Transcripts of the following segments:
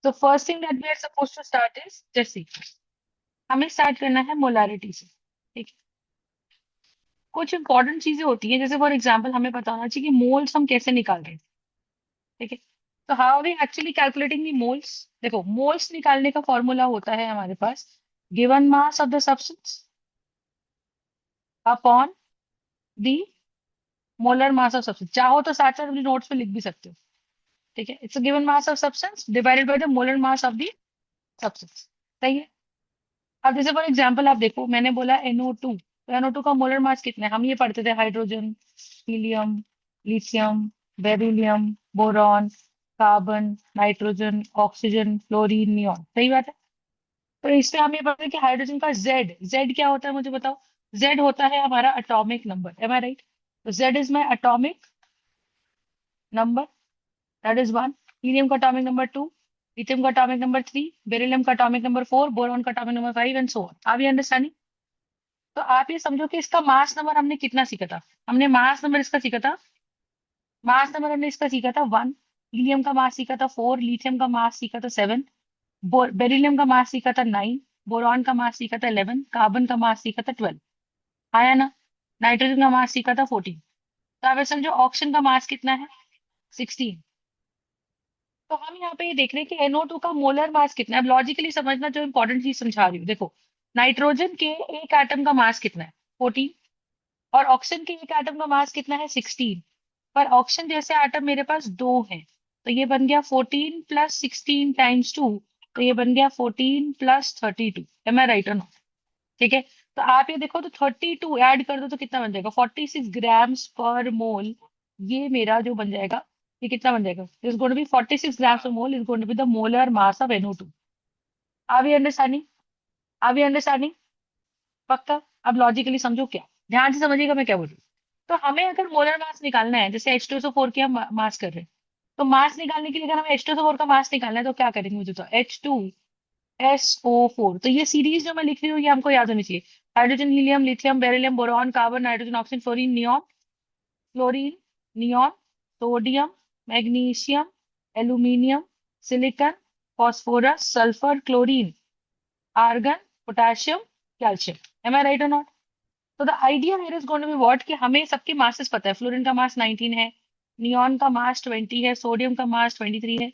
तो first thing that we are suppose to start is जैसे हमें स्टार्ट करना है मोलारिटी से। ठीक है, कुछ इंपॉर्टेंट चीजें होती हैं, जैसे फॉर एग्जांपल हमें पता होना चाहिए कि मोल्स हम कैसे निकाल रहे हैं। ठीक है, तो how are we actually calculating the moles. देखो, मोल्स निकालने का फॉर्मूला होता है हमारे पास given mass of the substance upon the molar mass of substance. चाहो तो साथ साथ अपनी नोट्स पे लिख भी सकते हो। ठीक है, it's given mass of substance divided by the molar mass of the substance. सही है। अब जैसे फॉर एग्जांपल आप देखो, मैंने बोला NO2, तो NO2 का मोलर मास कितना है, हम ये पढ़ते थे hydrogen, helium, lithium, beryllium, boron, carbon, nitrogen, oxygen, fluorine, neon. सही बात है। तो इसमें हम ये पढ़ते हैं कि हाइड्रोजन का जेड, जेड क्या होता है मुझे बताओ। जेड होता है हमारा atomic number, am I right. तो Z is my atomic number, that is one. Helium का एटॉमिक नंबर 2, लिथियम का एटॉमिक नंबर 3, बेरिलियम का एटॉमिक नंबर 4, बोरॉन का atomic number 5 and so on. Are we understanding. तो आप ये समझो कि इसका मास नंबर हमने कितना सीखा था। हमने मास नंबर इसका सीखा था, मास नंबर हमने इसका सीखा था 1। हीलियम का मास सीखा था 4, लिथियम का मास सीखा था 7, बेरिलियम का मास सीखा था 9, बोरॉन का मास सीखा था 11, कार्बन का मास सीखा था 12। आया ना। नाइट्रोजन का मास सीखा था 14। तो आप ये समझो ऑक्सीजन का मास कितना है, 16। तो हम यहाँ पे ये देख रहे हैं कि NO2 का मोलर मास कितना है। अब लॉजिकली समझना, जो इंपॉर्टेंट चीज समझा रही हूँ। देखो, नाइट्रोजन के एक एटम का मास कितना है, 14। और ऑक्सीजन के एक एटम का मास कितना है, 16। पर ऑक्सीजन जैसे एटम मेरे पास दो हैं, तो ये बन गया 14 प्लस 16 टाइम्स 2। तो ये बन गया 14 प्लस 32। एम आई राइट और नॉट। ठीक है, तो आप ये देखो, तो 32 ऐड कर दो तो कितना बन जाएगा, 46 ग्राम्स पर मोल। ये मेरा जो बन जाएगा, ये कितना बन जाएगा, is going to be 46 grams per mole, is going to be the molar mass of NO2। Are we understanding, are we understanding. पक्का। अब लॉजिकली समझो क्या, ध्यान से समझिएगा मैं क्या बोल रही हूँ। तो हमें अगर मोलर मास निकालना है, जैसे H2SO4 की हम मास कर रहे हैं, तो मास निकालने के लिए अगर हमें H2SO4 का मास निकालना है तो क्या करेंगे मुझे तो, H2SO4। तो ये सीरीज जो मैं लिख रही हूँ ये हमको याद होनी चाहिए। Hydrogen, helium, lithium, beryllium, boron, carbon, nitrogen, oxygen, fluorine, neon, fluorine, neon, sodium, magnesium, aluminium, silicon, phosphorus, sulphur, chlorine, argon, potassium, calcium. Am I right और नॉट। तो the idea here is going to be what, कि हमें सबके masses पता है। Fluorine का मास 19 है, neon का मास 20 है, सोडियम का मास 23 है,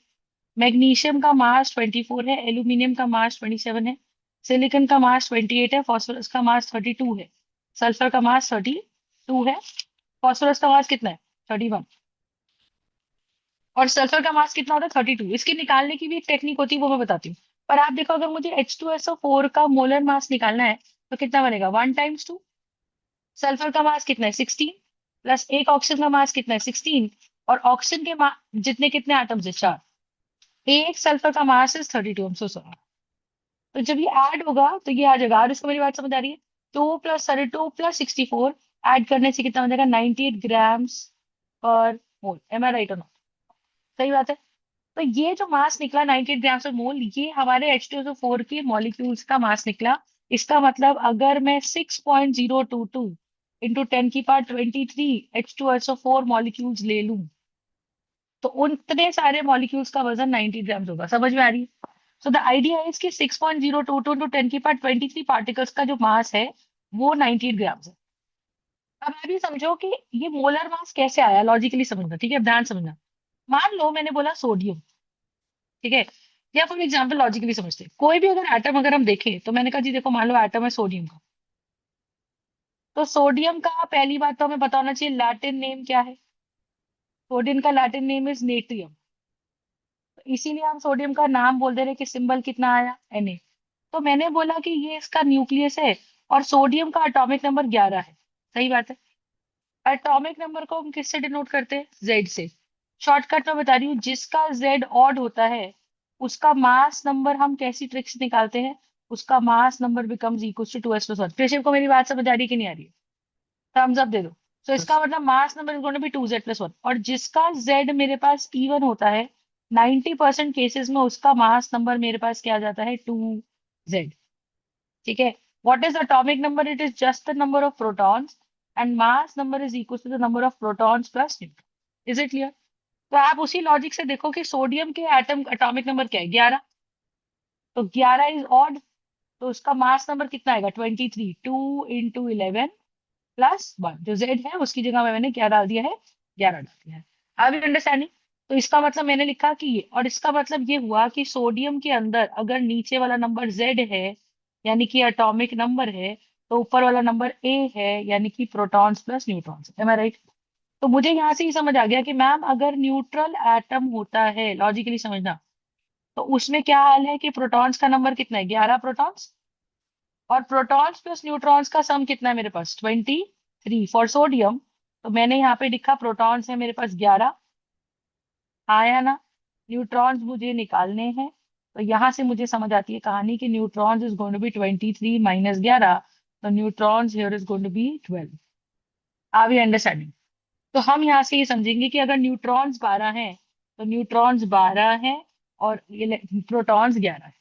मैग्नीशियम का मास 24 है, एल्यूमिनियम का मास 27 है, सिलिकॉन का मास 28 है, फास्फोरस का मास 32 है, सल्फर का मास 32 है, फास्फोरस का मास कितना है, 31, और सल्फर का मास कितना होता है, 32। इसके निकालने की भी एक टेक्निक होती है, वो मैं बताती हूँ। पर आप देखो, अगर मुझे H2SO4 का मोलर मास निकालना है तो कितना बनेगा, 1 टाइम्स 2। सल्फर का मास कितना है, 16, प्लस एक ऑक्सीजन का मास कितना है, 16, और ऑक्सीजन के जितने कितने एटम्स है, 4। एक सल्फर का mass is 32, I'm so sorry। तो जब ये ऐड होगा तो ये आ जाएगा, और इसको मेरी बात समझ आ रही है। 2 + 32 + 64 ऐड करने से कितना हो जाएगा, 98 grams per mole. M I right और नॉट। सही बात है। तो ये जो मास निकला 98 ग्राम्स पर मोल, ये हमारे H2SO4 के मॉलिक्यूल्स का मास निकला। इसका मतलब अगर मैं 6.022 इंटू 10⁻23 H2SO4 मॉलिक्यूल्स ले लूं, तो उतने सारे मॉलिक्यूल्स का वजन 90 ग्राम्स होगा। समझ में आ रही है। सो द आइडिया इज कि 6.022 इंटू 10⁻23 पार्टिकल्स का जो मास है वो 98 ग्राम्स है। अब आप ये समझो कि ये मोलर मास कैसे आया, लॉजिकली समझना। ठीक है, अब ध्यान समझना। मान लो मैंने बोला सोडियम। ठीक है, या फॉर एग्जाम्पल लॉजिकली समझते हैं, कोई भी अगर एटम अगर हम देखें, तो मैंने कहा जी देखो, मान लो एटम है सोडियम का। तो सोडियम का पहली बात तो हमें पता होना चाहिए लैटिन नेम क्या है। सोडियम का लैटिन नेम इज नेट्रियम। तो इसीलिए हम सोडियम का नाम बोल दे रहे कि सिंबल कितना आया, Na। तो मैंने बोला कि ये इसका न्यूक्लियस है, और सोडियम का एटॉमिक नंबर 11 है। सही बात है। एटॉमिक नंबर को हम किससे डिनोट करते हैं, जेड से। शॉर्टकट में बता रही हूँ, जिसका जेड ऑड होता है उसका मास नंबर हम कैसी ट्रिक से निकालते हैं, उसका mass number becomes equal to 2s+1। कृषि को मेरी बात समझ आ रही है कि नहीं आ रही है, थम्स अप दे दो। तो इसका मतलब mass number is going to be 2z+1, और जिसका जेड मेरे पास इवन होता है 90% केसेस में, उसका मास नंबर मेरे पास क्या आ जाता है, 2z। ठीक है। What is atomic number, it is just the number of protons, and mass number is equal to the number of protons plus neutron. Is it clear. तो आप उसी लॉजिक से देखो कि सोडियम के एटम एटॉमिक नंबर क्या है, 11। तो 11 इज ऑड, तो उसका मास नंबर कितना आएगा, 23। 2 × 11 +1, जो जेड है उसकी जगह में मैंने क्या डाल दिया है, 11 डाल दिया है। अब यू अंडरस्टैंडिंग। तो इसका मतलब मैंने लिखा कि ये, और इसका मतलब ये हुआ कि सोडियम के अंदर अगर नीचे वाला नंबर जेड है यानी कि एटॉमिक नंबर है, तो ऊपर वाला नंबर ए है यानी कि protons plus neutrons. Am I right? तो मुझे यहाँ से ही समझ आ गया कि मैम अगर न्यूट्रल एटम होता है, लॉजिकली समझना, तो उसमें क्या हाल है कि प्रोटॉन्स का नंबर कितना है, 11 प्रोटॉन्स, और प्रोटॉन्स प्लस न्यूट्रॉन्स का सम कितना है मेरे पास, 23 फॉर सोडियम। तो मैंने यहाँ पे लिखा प्रोटॉन्स है मेरे पास 11, आया ना, न्यूट्रॉन्स मुझे निकालने हैं। तो यहाँ से मुझे समझ आती है कहानी कि neutrons is going to be 23 - 11, तो neutrons here is going to be 12। Are we understanding? तो हम यहाँ से ये समझेंगे कि अगर न्यूट्रॉन्स 12 हैं तो न्यूट्रॉन्स 12 हैं और प्रोटॉन्स 11 है।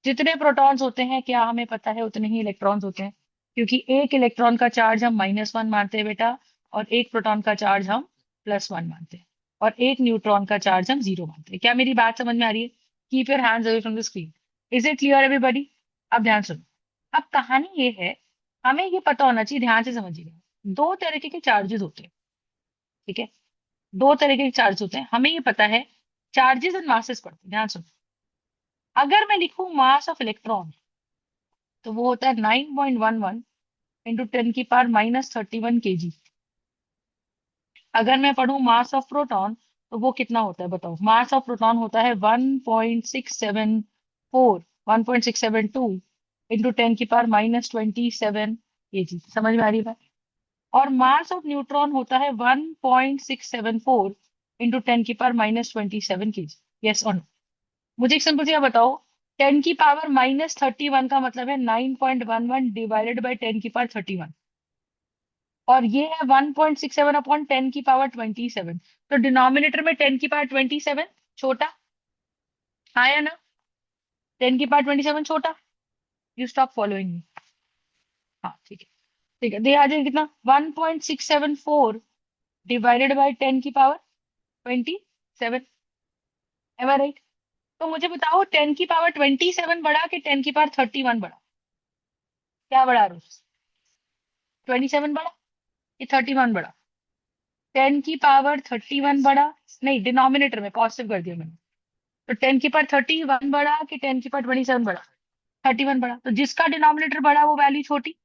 जितने प्रोटॉन्स होते हैं क्या हमें पता है उतने ही इलेक्ट्रॉन्स होते हैं, क्योंकि एक इलेक्ट्रॉन का चार्ज हम -1 मानते हैं बेटा, और एक प्रोटॉन का चार्ज हम +1 मानते हैं, और एक न्यूट्रॉन का चार्ज हम 0 मानते हैं। क्या मेरी बात समझ में आ रही है? Keep your hands away from the screen. Is it clear everybody? अब ध्यान सुनो। अब कहानी ये है, हमें ये पता होना चाहिए, ध्यान से समझिएगा। दो तरीके के चार्जेस होते हैं, ठीक है? दो तरीके के चार्ज होते हैं, हमें ये पता है। चार्जेस एंड मासेस पढ़ते हैं, ध्यान सुनो। अगर मैं लिखूं मास ऑफ इलेक्ट्रॉन, तो वो होता है 9.11 इंटू 10⁻31 kg। अगर मैं पढ़ूं मास ऑफ प्रोटॉन, तो वो कितना होता है बताओ? मास ऑफ प्रोटॉन होता है 1.674, 1.672 इंटू 10⁻27 kg। समझ में आ रही है बात? और मास ऑफ न्यूट्रॉन होता है 1.674 इंटू 10⁻27 kg। यस और नो? मुझे एक सिंपल सी बात बताओ, 10⁻31 का मतलब है 9.11 डिवाइडेड बाई 10⁻31, और ये है 1.67 अपॉन 10⁻27। तो डिनोमिनेटर में 10⁻27 छोटा, हाँ या ना? 10⁻27 छोटा। You stop following me. हाँ ठीक है, ठीक है। तो ये आ जाएगा कितना, 1.674 divided by 10⁻27। Am I right? तो मुझे बताओ 10⁻27 बड़ा कि 10⁻31 बड़ा? क्या बड़ा रोज? 27 बड़ा कि 31 बड़ा? 10⁻31 बड़ा। नहीं, डिनोमिनेटर में पॉजिटिव कर दिया मैंने। तो 10⁻31 बड़ा कि 10⁻27 बड़ा? 31 बड़ा। तो जिसका डिनोमिनेटर बड़ा वो वैल्यू छोटी।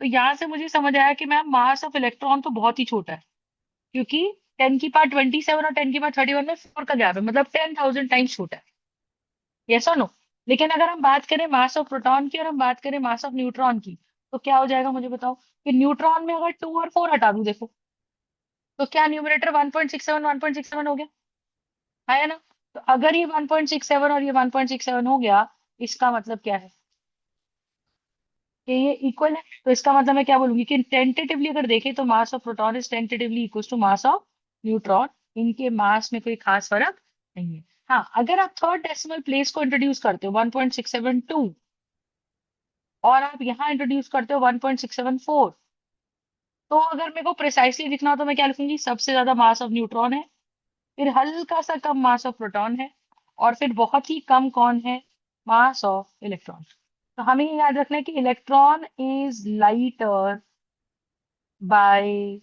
तो यहाँ से मुझे समझ आया कि मैम मास ऑफ इलेक्ट्रॉन तो बहुत ही छोटा है, क्योंकि 10⁻27 और 10⁻31 में 4 का गैप है, मतलब 10,000 टाइम्स छोटा है। यस और नो? लेकिन अगर हम बात करें मास ऑफ प्रोटॉन की और हम बात करें मास ऑफ न्यूट्रॉन की, तो क्या हो जाएगा मुझे बताओ? कि न्यूट्रॉन में अगर 2 और 4 हटा दूं, देखो, तो क्या न्यूमरेटर 1.67 1.67 हो गया, है ना? तो अगर ये 1.67 और ये 1.67 हो गया, इसका मतलब क्या है कि ये इक्वल है। तो इसका मतलब मैं क्या बोलूंगी कि टेंटेटिवली अगर देखें तो mass of proton is tentatively equal to mass of neutron. इनके मास में कोई खास फर्क नहीं है। हाँ, अगर आप थर्ड डेसिमल प्लेस को इंट्रोड्यूस करते हो 1.672, और आप यहाँ इंट्रोड्यूस करते हो 1.674, तो अगर मेरे को प्रिसाइसली लिखना हो तो मैं क्या लिखूंगी? सबसे ज्यादा मास ऑफ न्यूट्रॉन है, फिर हल्का सा कम मास ऑफ प्रोटॉन है, और फिर बहुत ही कम कौन है? Mass of electron. तो हमें ये याद रखना है कि electron is lighter by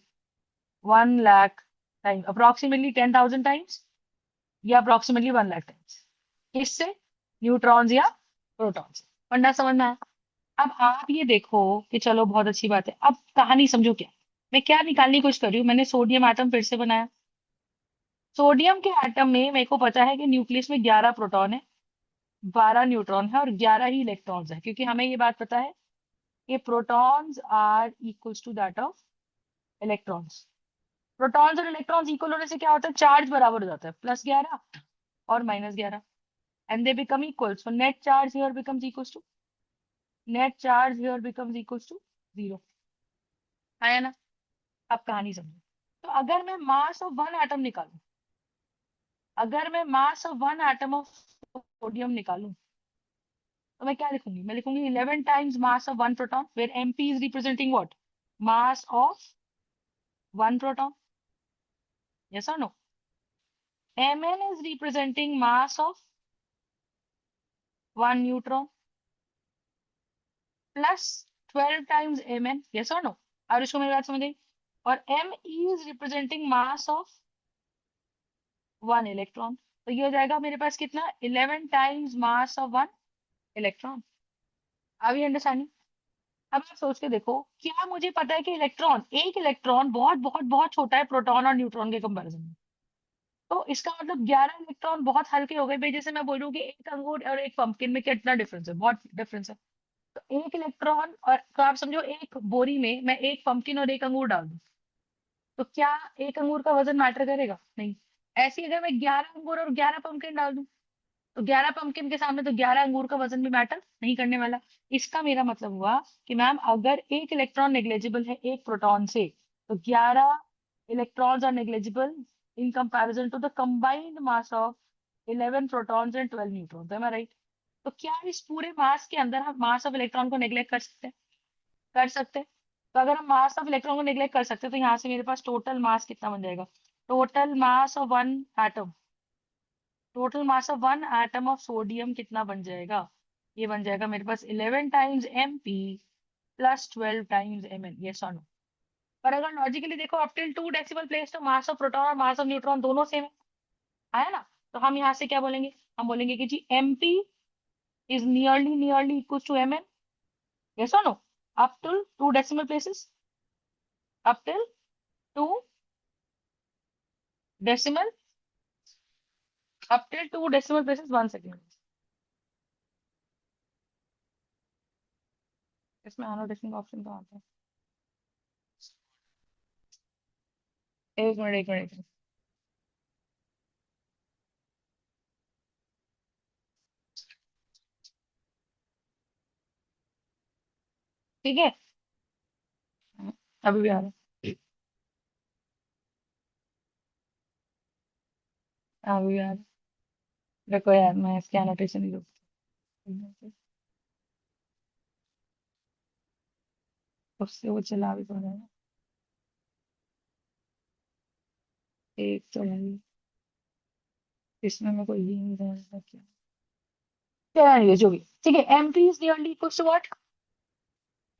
1 lakh time, approximately 10,000 times, या अप्रोक्सीमेटली 1 लाख टाइम्स। किससे? न्यूट्रॉन्स या प्रोटॉन से। वरना समझ में आया? अब आप ये देखो कि चलो बहुत अच्छी बात है, अब कहानी समझो। क्या मैं क्या निकालने की कोशिश कर रही हूँ? मैंने सोडियम एटम फिर से बनाया। सोडियम के एटम में मेरे को पता है कि न्यूक्लियस में 11 प्रोटॉन है, 12 न्यूट्रॉन है और 11 ही इलेक्ट्रॉन्स है, क्योंकि हमें ये बात पता है कि protons are equals to that of electrons. Protons और इलेक्ट्रॉन्स इक्वल होने से क्या होता है? चार्ज बराबर हो जाता है, +11 और -11, and they become equal. So net charge here becomes equals to, net charge here becomes equals to 0, है ना? अब कहानी समझो। तो अगर मैं मास ऑफ वन एटम निकालूं, अगर मैं mass of one atom of sodium निकालूं, तो मैं क्या लिखूंगी? मैं लिखूंगी 11 times mass of one proton, where mp is representing what? Mass of one proton. Yes और no? Mn is representing mass of one neutron plus 12 times Mn. Yes or no? और इसको मेरी बात समझ आई? और Me is representing mass of one electron, तो ये हो जाएगा मेरे पास कितना, 11 times mass of one electron. अब ये अंडरस्टैंडिंग। अब आप सोच के देखो, क्या मुझे पता है कि एक इलेक्ट्रॉन बहुत बहुत बहुत छोटा है प्रोटॉन और न्यूट्रॉन के कंपैरिजन में, तो इसका मतलब 11 इलेक्ट्रॉन बहुत हल्के हो गए भाई। जैसे मैं बोलूँ कि एक अंगूर और एक पंपकिन में कितना डिफरेंस है, बहुत डिफरेंस है। तो एक इलेक्ट्रॉन, और तो आप समझो एक बोरी में मैं एक पंपकिन और एक अंगूर डाल दूं, तो क्या एक अंगूर का वजन मैटर करेगा? नहीं। ऐसे ही अगर मैं 11 अंगूर और 11 पंपकिन डाल दूं, तो 11 पंपकिन के सामने तो 11 अंगूर का वजन भी मैटर नहीं करने वाला। इसका मेरा मतलब हुआ कि मैम अगर एक इलेक्ट्रॉन नेग्लेजिबल है एक प्रोटॉन से, तो 11 electrons are negligible in comparison to the combined mass of 11 protons and 12 neutrons. Am I right? तो क्या इस पूरे मास के अंदर हम मास ऑफ इलेक्ट्रॉन को नेग्लेक्ट कर सकते हैं? कर सकते हैं। तो अगर हम मास ऑफ इलेक्ट्रॉन को नेग्लेक्ट कर सकते हैं, तो यहाँ से मेरे पास टोटल मास कितना बन जाएगा? Total mass of one atom, total mass of one atom of sodium कितना बन जाएगा? ये बन जाएगा मेरे पास 11 times Mp plus 12 times Mn। Yes और नो? पर अगर लॉजिकली देखो, अप टिल 2 डेसिमल प्लेस तो मास ऑफ प्रोटॉन और मास ऑफ न्यूट्रॉन दोनों सेम है ना? तो हम यहाँ से क्या बोलेंगे? हम बोलेंगे कि जी Mp is nearly nearly equal to Mn। Yes और no? Up till 2 decimal places, up till 2 decimal, up till 2 decimal places. 1 second, इसमें एनोटेशन का ऑप्शन कहाँ आता है? एक मिनट एक मिनट एक मिनट। ठीक है, अभी भी आ रहा है, अभी भी आ रहा है। देखो यार, मैं इसके एनोटेशन ही दूँ, उससे वो चला भी पा रहा है। एक तो भाई इसमें मेरे को ये नहीं समझ आता क्या। चलो anyway, जो भी, ठीक है। MP is nearly equal to what?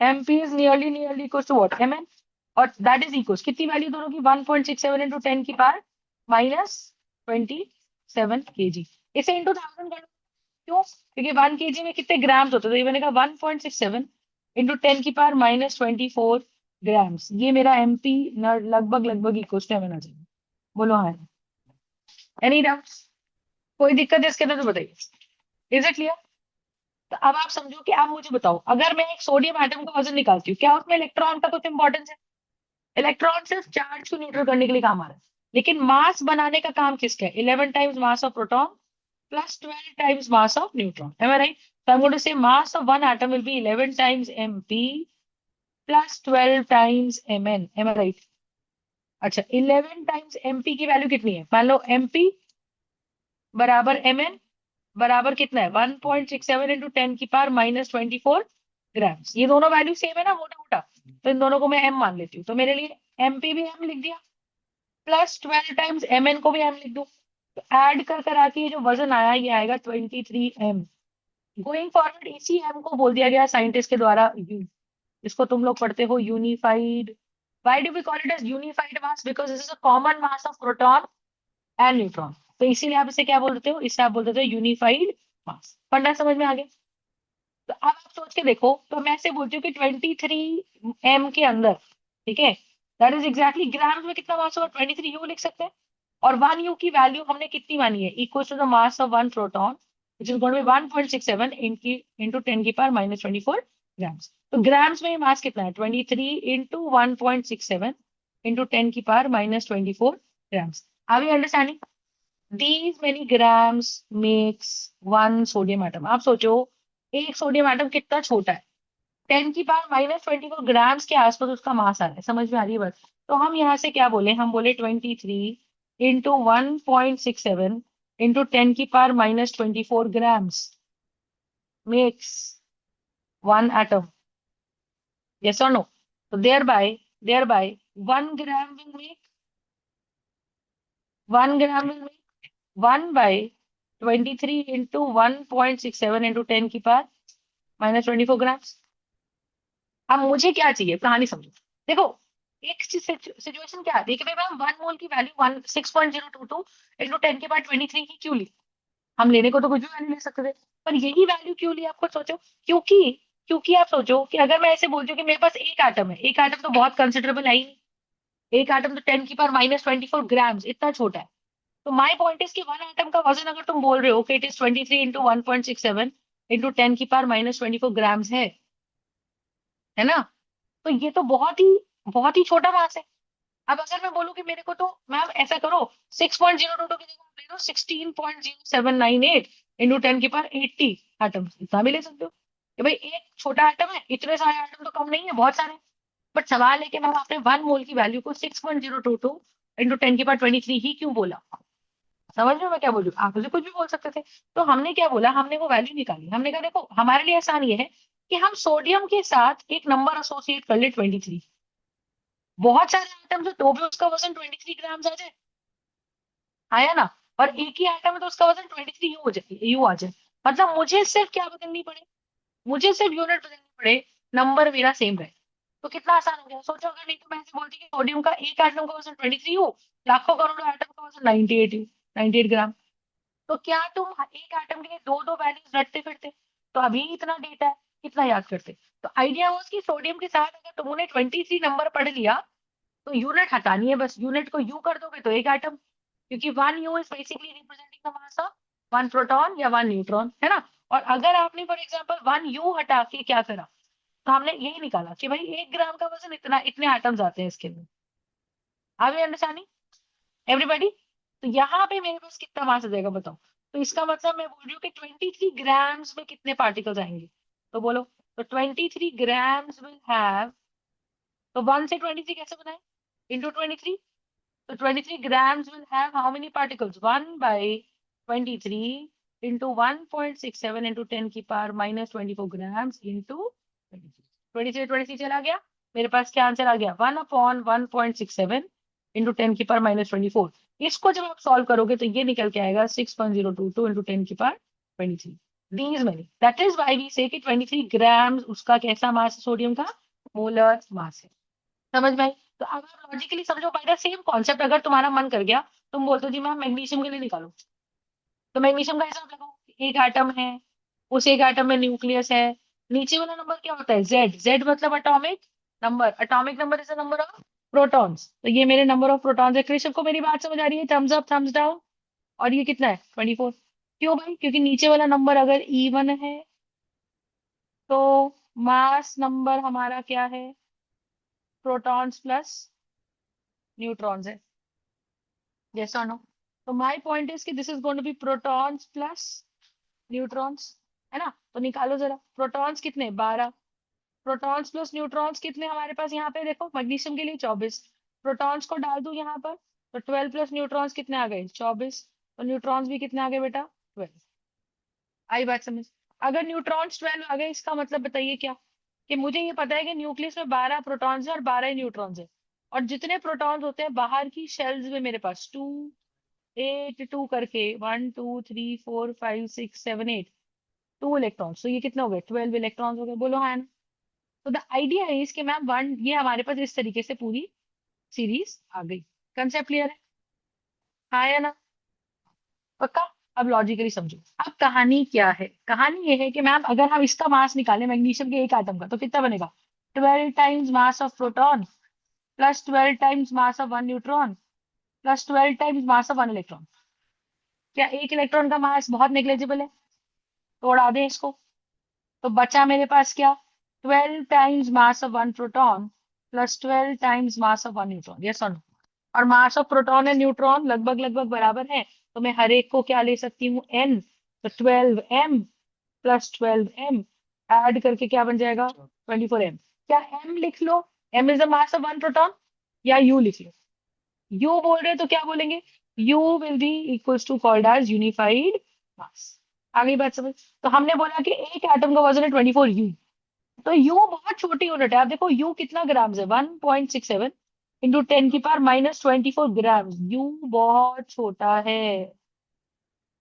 MP is nearly nearly equal to what? MN. और दैट इज इक्वल कितनी वैल्यू दोनों की? 1.67 इंटू 10 की पावर माइनस 27 kg। इसे इंटू 1000 कर लो। क्यों? क्योंकि 1 kg में कितने ग्राम्स होते हैं, तो ये बनेगा 1.67 इंटू 10 की पावर माइनस 24 ग्राम्स। ये मेरा एमपी लगभग लगभग इक्वल टू एमएन आ जाएगा। बोलो हाँ। Any doubts? कोई दिक्कत है इसके अंदर तो बताइए। Is it clear? तो अब आप समझो कि आप मुझे बताओ, अगर मैं एक सोडियम एटम का वजन निकालती हूँ, क्या उसमें इलेक्ट्रॉन का कुछ इंपॉर्टेंस है? इलेक्ट्रॉन सिर्फ चार्ज को न्यूट्रल करने के लिए काम आ रहा है, लेकिन मास बनाने का काम किसका है? 11 times mass of proton plus 12 times mass of neutron. Am I right? So I'm going to say mass of one atom will be 11 times Mp plus 12 times Mn. Am I right? अच्छा, 11 times Mp की value कितनी है? मान लो Mp बराबर Mn बराबर कितना है? 1.67 into 10 की पावर माइनस 24 ग्राम्स। ये दोनों वैल्यू सेम है ना, मोटा मोटा, तो इन दोनों को मैं m मान लेती हूँ। तो मेरे लिए Mp भी m लिख दिया, प्लस 12 टाइम्स Mn को भी m लिख दो। तो ऐड कर आके ये जो वजन आया, ये आएगा 23 m। गोइंग फॉरवर्ड इसी m को बोल दिया गया साइंटिस्ट के द्वारा इसको तुम लोग पढ़ते हो unified. Why do we call it as unified mass? Because this is a common mass of proton and neutron. तो इसीलिए आप इसे क्या बोलते हो? इसे आप बोलते हो यूनिफाइड मास। पढ़ना समझ में आ गया? तो अब आप सोच के देखो, तो मैं ऐसे बोलती हूँ कि 23 m के अंदर, ठीक है, दैट इज एग्जैक्टली ग्राम में कितना मास होगा? 23 U लिख सकते हैं। और 1 U की वैल्यू हमने कितनी मानी है? Equal to the mass of one proton which is going to be 1.67 into 10 की पावर माइनस 24 ग्राम्स। तो ग्राम्स में ये मास कितना है? 23 इंटू 1.67 इंटू 10 की power minus 24 grams. Are you understanding? These many grams makes one sodium atom। आप सोचो एक सोडियम एटम कितना छोटा है, 10 की पावर माइनस 24 ग्राम्स के आसपास उसका मास आ रहा है। समझ में आ रही है बस? तो हम यहाँ से क्या बोले? हम बोले 23 इंटू 1.67 इंटू 10 की power minus 24 grams makes one atom. Yes और नो? तो there by 1 gram will make 1 gram will make 1/23 into 1.67 into 10 की पावर -24 ग्राम्स। अब मुझे क्या चाहिए, कहानी समझो। देखो, एक सिचुएशन क्या आती है कि भाई मैम 1 मोल की वैल्यू 6.022 इंटू 10 की पावर 23 ही क्यों ली। हम लेने को तो कुछ भी वैल्यू ले सकते थे, पर यही वैल्यू क्यों ली, आप खुद सोचो। क्योंकि क्योंकि आप सोचो कि अगर मैं ऐसे बोलती हूँ कि मेरे पास एक एटम है, एक एटम तो बहुत कंसिडरेबल है ही नहीं। एक एटम तो 10 की पावर -24 ग्राम्स, इतना छोटा है। तो माई पॉइंट इज कि वन एटम का वजन अगर तुम बोल रहे हो कि इट इज 23 इंटू 1.67 इंटू 10 की पावर -24 ग्राम्स है ना। तो ये तो बहुत ही छोटा मास है। अब अगर मैं बोलूँ कि मेरे को तो मैम ऐसा करो, 6.022 की जगह आप ले लो 16.0798 इंटू 10 की पावर 80 एटम, इतना भी ले सकते हो कि भाई एक छोटा एटम है, इतने सारे एटम तो कम नहीं है, बहुत सारे। बट सवाल है कि मैम आपने 1 मोल की वैल्यू को 6.022 इंटू 10 की पावर 23 ही क्यों बोला। समझ रहे हो मैं क्या बोल रही हूँ, आप मुझे कुछ भी बोल सकते थे। तो हमने क्या बोला, हमने वो वैल्यू निकाली। हमने कहा देखो हमारे लिए आसान ये है कि हम सोडियम के साथ एक नंबर एसोसिएट कर ले 23। बहुत सारे आइटम्स है तो भी उसका वजन 23 ग्राम आ जाए, आया ना। और एक ही आइटम है तो उसका वजन 23 यू हो जाए, यू आ जाए। मतलब मुझे सिर्फ क्या बदलनी पड़े, मुझे सिर्फ यूनिट बदलनी पड़े, नंबर मेरा सेम रहे। तो कितना आसान हो गया, सोचो। अगर नहीं तो मैं ऐसे बोलती कि सोडियम का एक एटम का वजन 23 यू, लाखों करोड़ों एटम का वजन 98 यू, 98 ग्राम। तो क्या तुम एक एटम के लिए दो दो वैल्यूज रटते फिरते, तो अभी इतना डेटा है, कितना याद करते। तो आइडिया वो कि सोडियम के साथ अगर तुमने 23 नंबर पढ़ लिया, तो यूनिट हटानी है बस, यूनिट को यू कर दोगे तो एक एटम। क्योंकि 1 you is basically representing the mass of 1 proton या 1 न्यूट्रॉन, है ना। और अगर आपने फॉर एग्जाम्पल 1 यू हटा के क्या करा, तो हमने यही निकाला कि भाई 1 ग्राम का वजन इतना, इतने एटम्स आते हैं इसके अंदर। Are we understanding everybody. तो यहाँ पे मेरे पास कितना मास आ जाएगा बताओ। तो इसका मतलब मैं बोल रही हूँ कि 23 ग्राम्स में कितने पार्टिकल्स आएंगे, तो बोलो। तो 23 ग्राम्स विल हैव, तो 1 से 23 कैसे बनाए, इंटू 23। तो 23 grams will have how many particles? 1/23 into 1.67 into 10 की पावर -24 grams into 23। 23 चला गया, मेरे पास क्या आंसर आ गया, 1/1.67 इंटू 10 की पावर -24। इसको जब आप सॉल्व करोगे तो ये निकल के आएगा 6.022 इंटू 10 की power 23। These many, that is why we say कि 23 ग्राम्स उसका कैसा मास है, सोडियम का मोलर मास है। समझ में आई। तो अब आप लॉजिकली समझो, बाय द सेम कॉन्सेप्ट अगर तुम्हारा मन कर गया, तुम बोलते हो जी मैम मैग्नीशियम के लिए निकालो, तो मैग्नीशियम का हिसाब लगाओ। एक एटम है, उस एक एटम में न्यूक्लियस है, नीचे वाला नंबर क्या होता है, जेड। जेड मतलब atomic number, atomic number is the number of protons. तो ये मेरे नंबर ऑफ प्रोटॉन्स है। कृष्ण को मेरी बात समझ आ रही है, थम्स अप थम्स डाउन। और ये कितना है, 24। क्यों भाई, क्योंकि नीचे वाला नंबर अगर इवन है तो मास नंबर हमारा क्या है, प्रोटॉन्स प्लस न्यूट्रॉन्स है। yes or no। तो माय पॉइंट इज कि this is going to be protons plus neutrons, है ना। तो निकालो जरा, प्रोटॉन्स कितने, 12। प्रोटॉन्स प्लस न्यूट्रॉन्स कितने हमारे पास यहाँ पे, देखो मैग्नीशियम के लिए 24। प्रोटॉन्स को डाल दूं यहाँ पर, तो 12 प्लस न्यूट्रॉन्स कितने आ गए, 24। तो न्यूट्रॉन्स भी कितने आ गए बेटा, 12। आई बात समझ। अगर न्यूट्रॉन्स 12 आ गए, इसका मतलब बताइए क्या, कि मुझे ये पता है कि न्यूक्लियस में 12 प्रोटॉन्स है और 12 न्यूट्रॉन्स है। और जितने प्रोटॉन्स होते हैं बाहर की शेल्स में मेरे पास 2 8 2 करके, 1 2 3 4 5 6 7 8, 2 इलेक्ट्रॉन्स। तो ये कितने हो गए, 12 इलेक्ट्रॉन्स हो गए, बोलो हाँ ना? तो द आइडिया है इसके मैम वन, ये हमारे पास इस तरीके से पूरी सीरीज आ गई। कंसेप्ट क्लियर है, हाँ या ना, पक्का। अब लॉजिकली समझो, अब कहानी क्या है। कहानी ये है कि मैम अगर हम इसका मास निकालें मैग्नीशियम के एक एटम का, तो कितना बनेगा, 12 times mass of proton plus 12 times mass of 1 neutron plus 12 times mass of 1 electron. क्या एक इलेक्ट्रॉन का मास बहुत नेग्लेजिबल है, तो उड़ा दें इसको। तो बचा मेरे पास क्या, 12 times mass of 1 proton plus 12 times mass of 1 neutron, yes और नो। और मास ऑफ प्रोटॉन एंड न्यूट्रॉन लगभग लगभग बराबर है, तो मैं हर एक को क्या ले सकती हूँ, एन। तो 12m प्लस 12m ऐड करके क्या बन जाएगा, 24m। क्या m लिख लो, m is the mass of 1 proton, या u लिख लो। u बोल रहे हैं तो क्या बोलेंगे, u will be equals to called as unified mass. आगे बात समझ। तो हमने बोला कि एक एटम का वजन है 24 यू। तो यू बहुत छोटी यूनिट है, आप देखो यू कितना ग्राम्स है, 1.67 इंटू 10 की पावर -24 ग्राम। यू बहुत छोटा है,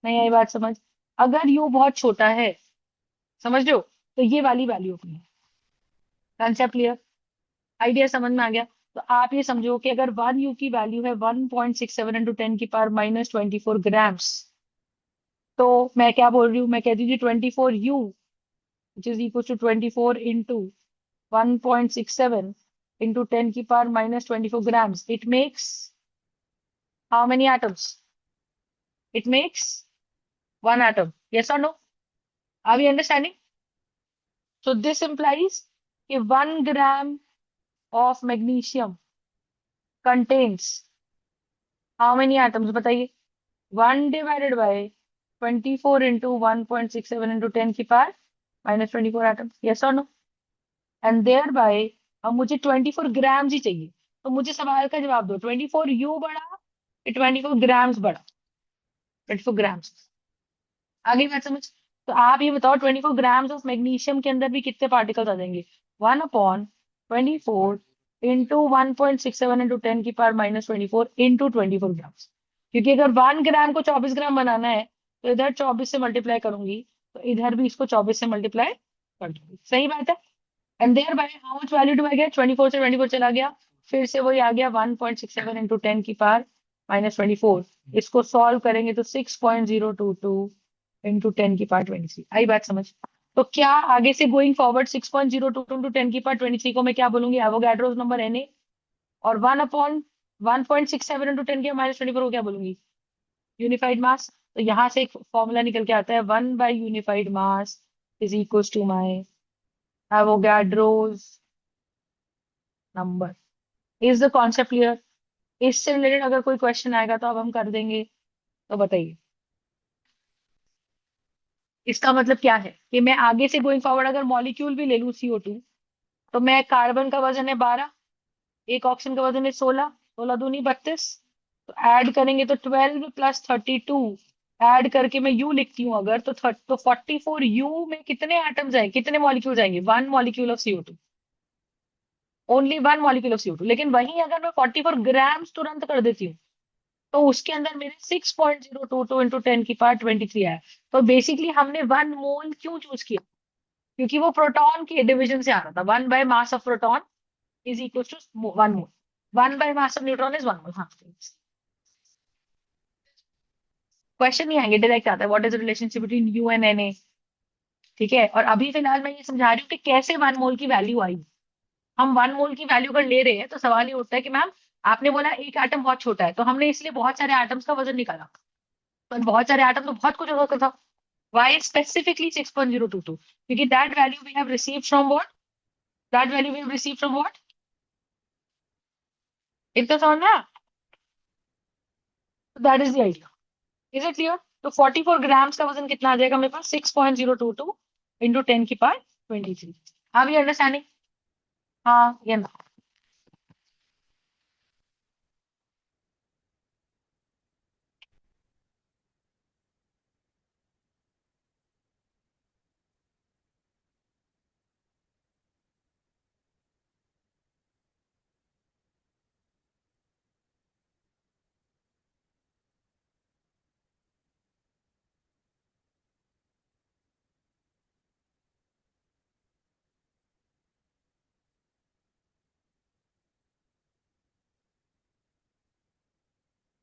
नहीं आई बात समझ? अगर यू बहुत छोटा है, समझ रहे हो, तो ये वाली वैल्यू अपनी है। Concept clear? आइडिया समझ में आ गया? तो आप ये समझो कि अगर 1 यू की वैल्यू है 1.67 × 10⁻⁴ तो मैं क्या बोल रही हूँ, मैं कहती थी 24 u which is equal to 24 into 1.67 into 10⁻⁻⁴ it makes how many atoms? It makes 1 atom. Yes or no? Are we understanding? So this implies कि 1 gram of magnesium contains how many atoms? बताइए। 1 / 24 into 1.67 into 10⁻⁻⁴ atoms. Yes or no? And thereby अब मुझे 24 grams ही चाहिए। तो मुझे सवाल का जवाब दो, 24 यू बड़ा कि 24 grams बड़ा? 24 grams। आगे बात समझ? तो आप ये बताओ 24 ग्राम्स ऑफ मैग्नीशियम के अंदर भी कितने पार्टिकल्स आ जाएंगे? 1/24 इंटू 1.67 इंटू 10⁻⁻⁴ इंटू 24 ग्राम्स। क्योंकि अगर 1 ग्राम को 24 ग्राम बनाना है तो इधर 24 से मल्टीप्लाई करूंगी, तो इधर भी इसको 24 से मल्टीप्लाई कर दूंगी। सही बात है? And there by how much value do I get? 24 से 24 चला गया, फिर से वही आ गया 1.67 इंटू 10⁻⁻⁴। इसको सॉल्व करेंगे तो 6.022 इंटू 10⁻23। आई बात समझ? तो क्या आगे से गोइंग फॉरवर्ड 6.022 इंटू 10⁻23 को मैं क्या बोलूंगी? Avogadro's number Na। और 1/1.67 इंटू 10⁻24 को क्या बोलूंगी? Unified mass. तो यहाँ से एक फॉर्मूला निकल के आता है, 1/यूनिफाइड mass is equal to my Avogadro's number. Is the concept clear? इससे रिलेटेड अगर कोई क्वेश्चन आएगा तो अब हम कर देंगे। तो बताइए इसका मतलब क्या है कि मैं आगे से गोइंग फॉरवर्ड अगर मॉलिक्यूल भी ले लूं CO2, तो मैं कार्बन का वजन है 12, एक ऑक्सीजन का वजन है 16, 16 दूनी 32, तो ऐड करेंगे तो 12 प्लस 32, ऐड करके मैं यू लिखती हूँ अगर तो 44 यू में कितने एटम्स आएंगे, कितने मॉलिक्यूल्स आएंगे? 1 molecule of CO2। Only 1 molecule of CO2। लेकिन वहीं अगर मैं 44 ग्राम्स तुरंत कर देती हूँ तो उसके अंदर मेरे 6.022 इंटू 10⁻23 आया। तो बेसिकली हमने 1 मोल क्यों चूज किया? क्योंकि वो प्रोटॉन के डिवीजन से आ रहा था। 1/मास of proton is equal to 1 mole. 1/मास ऑफ न्यूट्रॉन इज 1 मोल। हाँ, क्वेश्चन नहीं आएंगे, डायरेक्ट आता है what is the relationship between u and Na। ठीक है, और अभी फिलहाल मैं ये समझा रही हूँ कि कैसे 1 मोल की वैल्यू आई। हम 1 मोल की वैल्यू अगर ले रहे हैं तो सवाल ये उठता है कि मैम आपने बोला एक एटम बहुत छोटा है, तो हमने इसलिए बहुत सारे एटम्स का वजन निकाला। पर बहुत सारे एटम तो बहुत कुछ होता था। Why specifically 6.022? Because that value we have received from what? That value we have received from what? इतना समझ में आया? So that is the idea. Is it clear? तो 44 ग्राम्स का वजन कितना आ जाएगा मेरे पास? 6.022 इंटू 10⁻23। हाँ भी अंडरस्टैंडिंग? हाँ ये ना।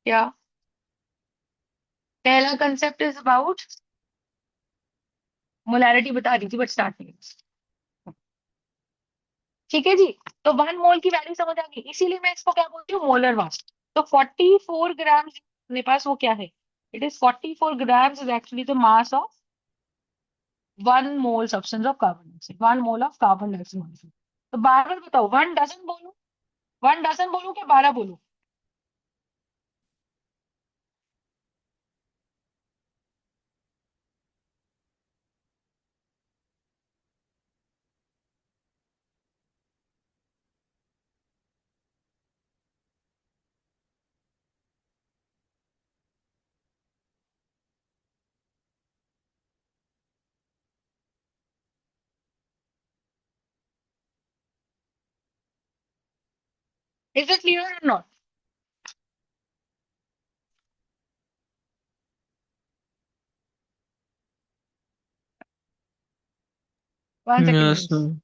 क्या? पहला कंसेप्ट इज अबाउट मोलैरिटी बता रही थी बट स्टार्ट नहीं। ठीक है जी। तो 1 मोल की वैल्यू समझ आ गई, इसीलिए मैं इसको क्या बोलती हूँ? Molar mass. तो 44 ग्राम्स अपने पास वो क्या है? It is 44 grams is actually the mass of 1 mole substance of carbon dioxide, 1 mole of carbon dioxide molecule. तो बार बार बताओ, 1 डजन बोलूं, 1 डजन बोलूं कि 12 बोलूं? Is it clear or not? 1 second Yes, please.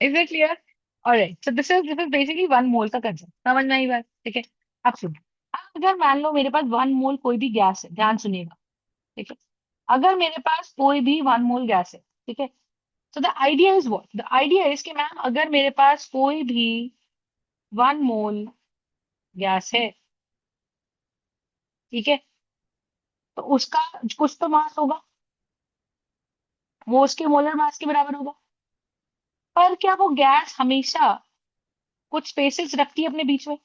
Is it clear? All right. So this is basically 1 मोल का concept, समझ में आई बात? ठीक है। अब सुन, अब अगर मान लो मेरे पास 1 मोल कोई भी गैस है, ध्यान सुनिएगा। ठीक है। अगर मेरे पास कोई भी 1 मोल गैस है, ठीक है, तो the idea is what, the idea is कि मैम अगर मेरे पास कोई भी 1 मोल गैस है, ठीक है, तो उसका कुछ तो मास होगा, वो उसके मोलर मास के बराबर होगा। पर क्या वो गैस हमेशा कुछ स्पेसिस रखती है अपने बीच में?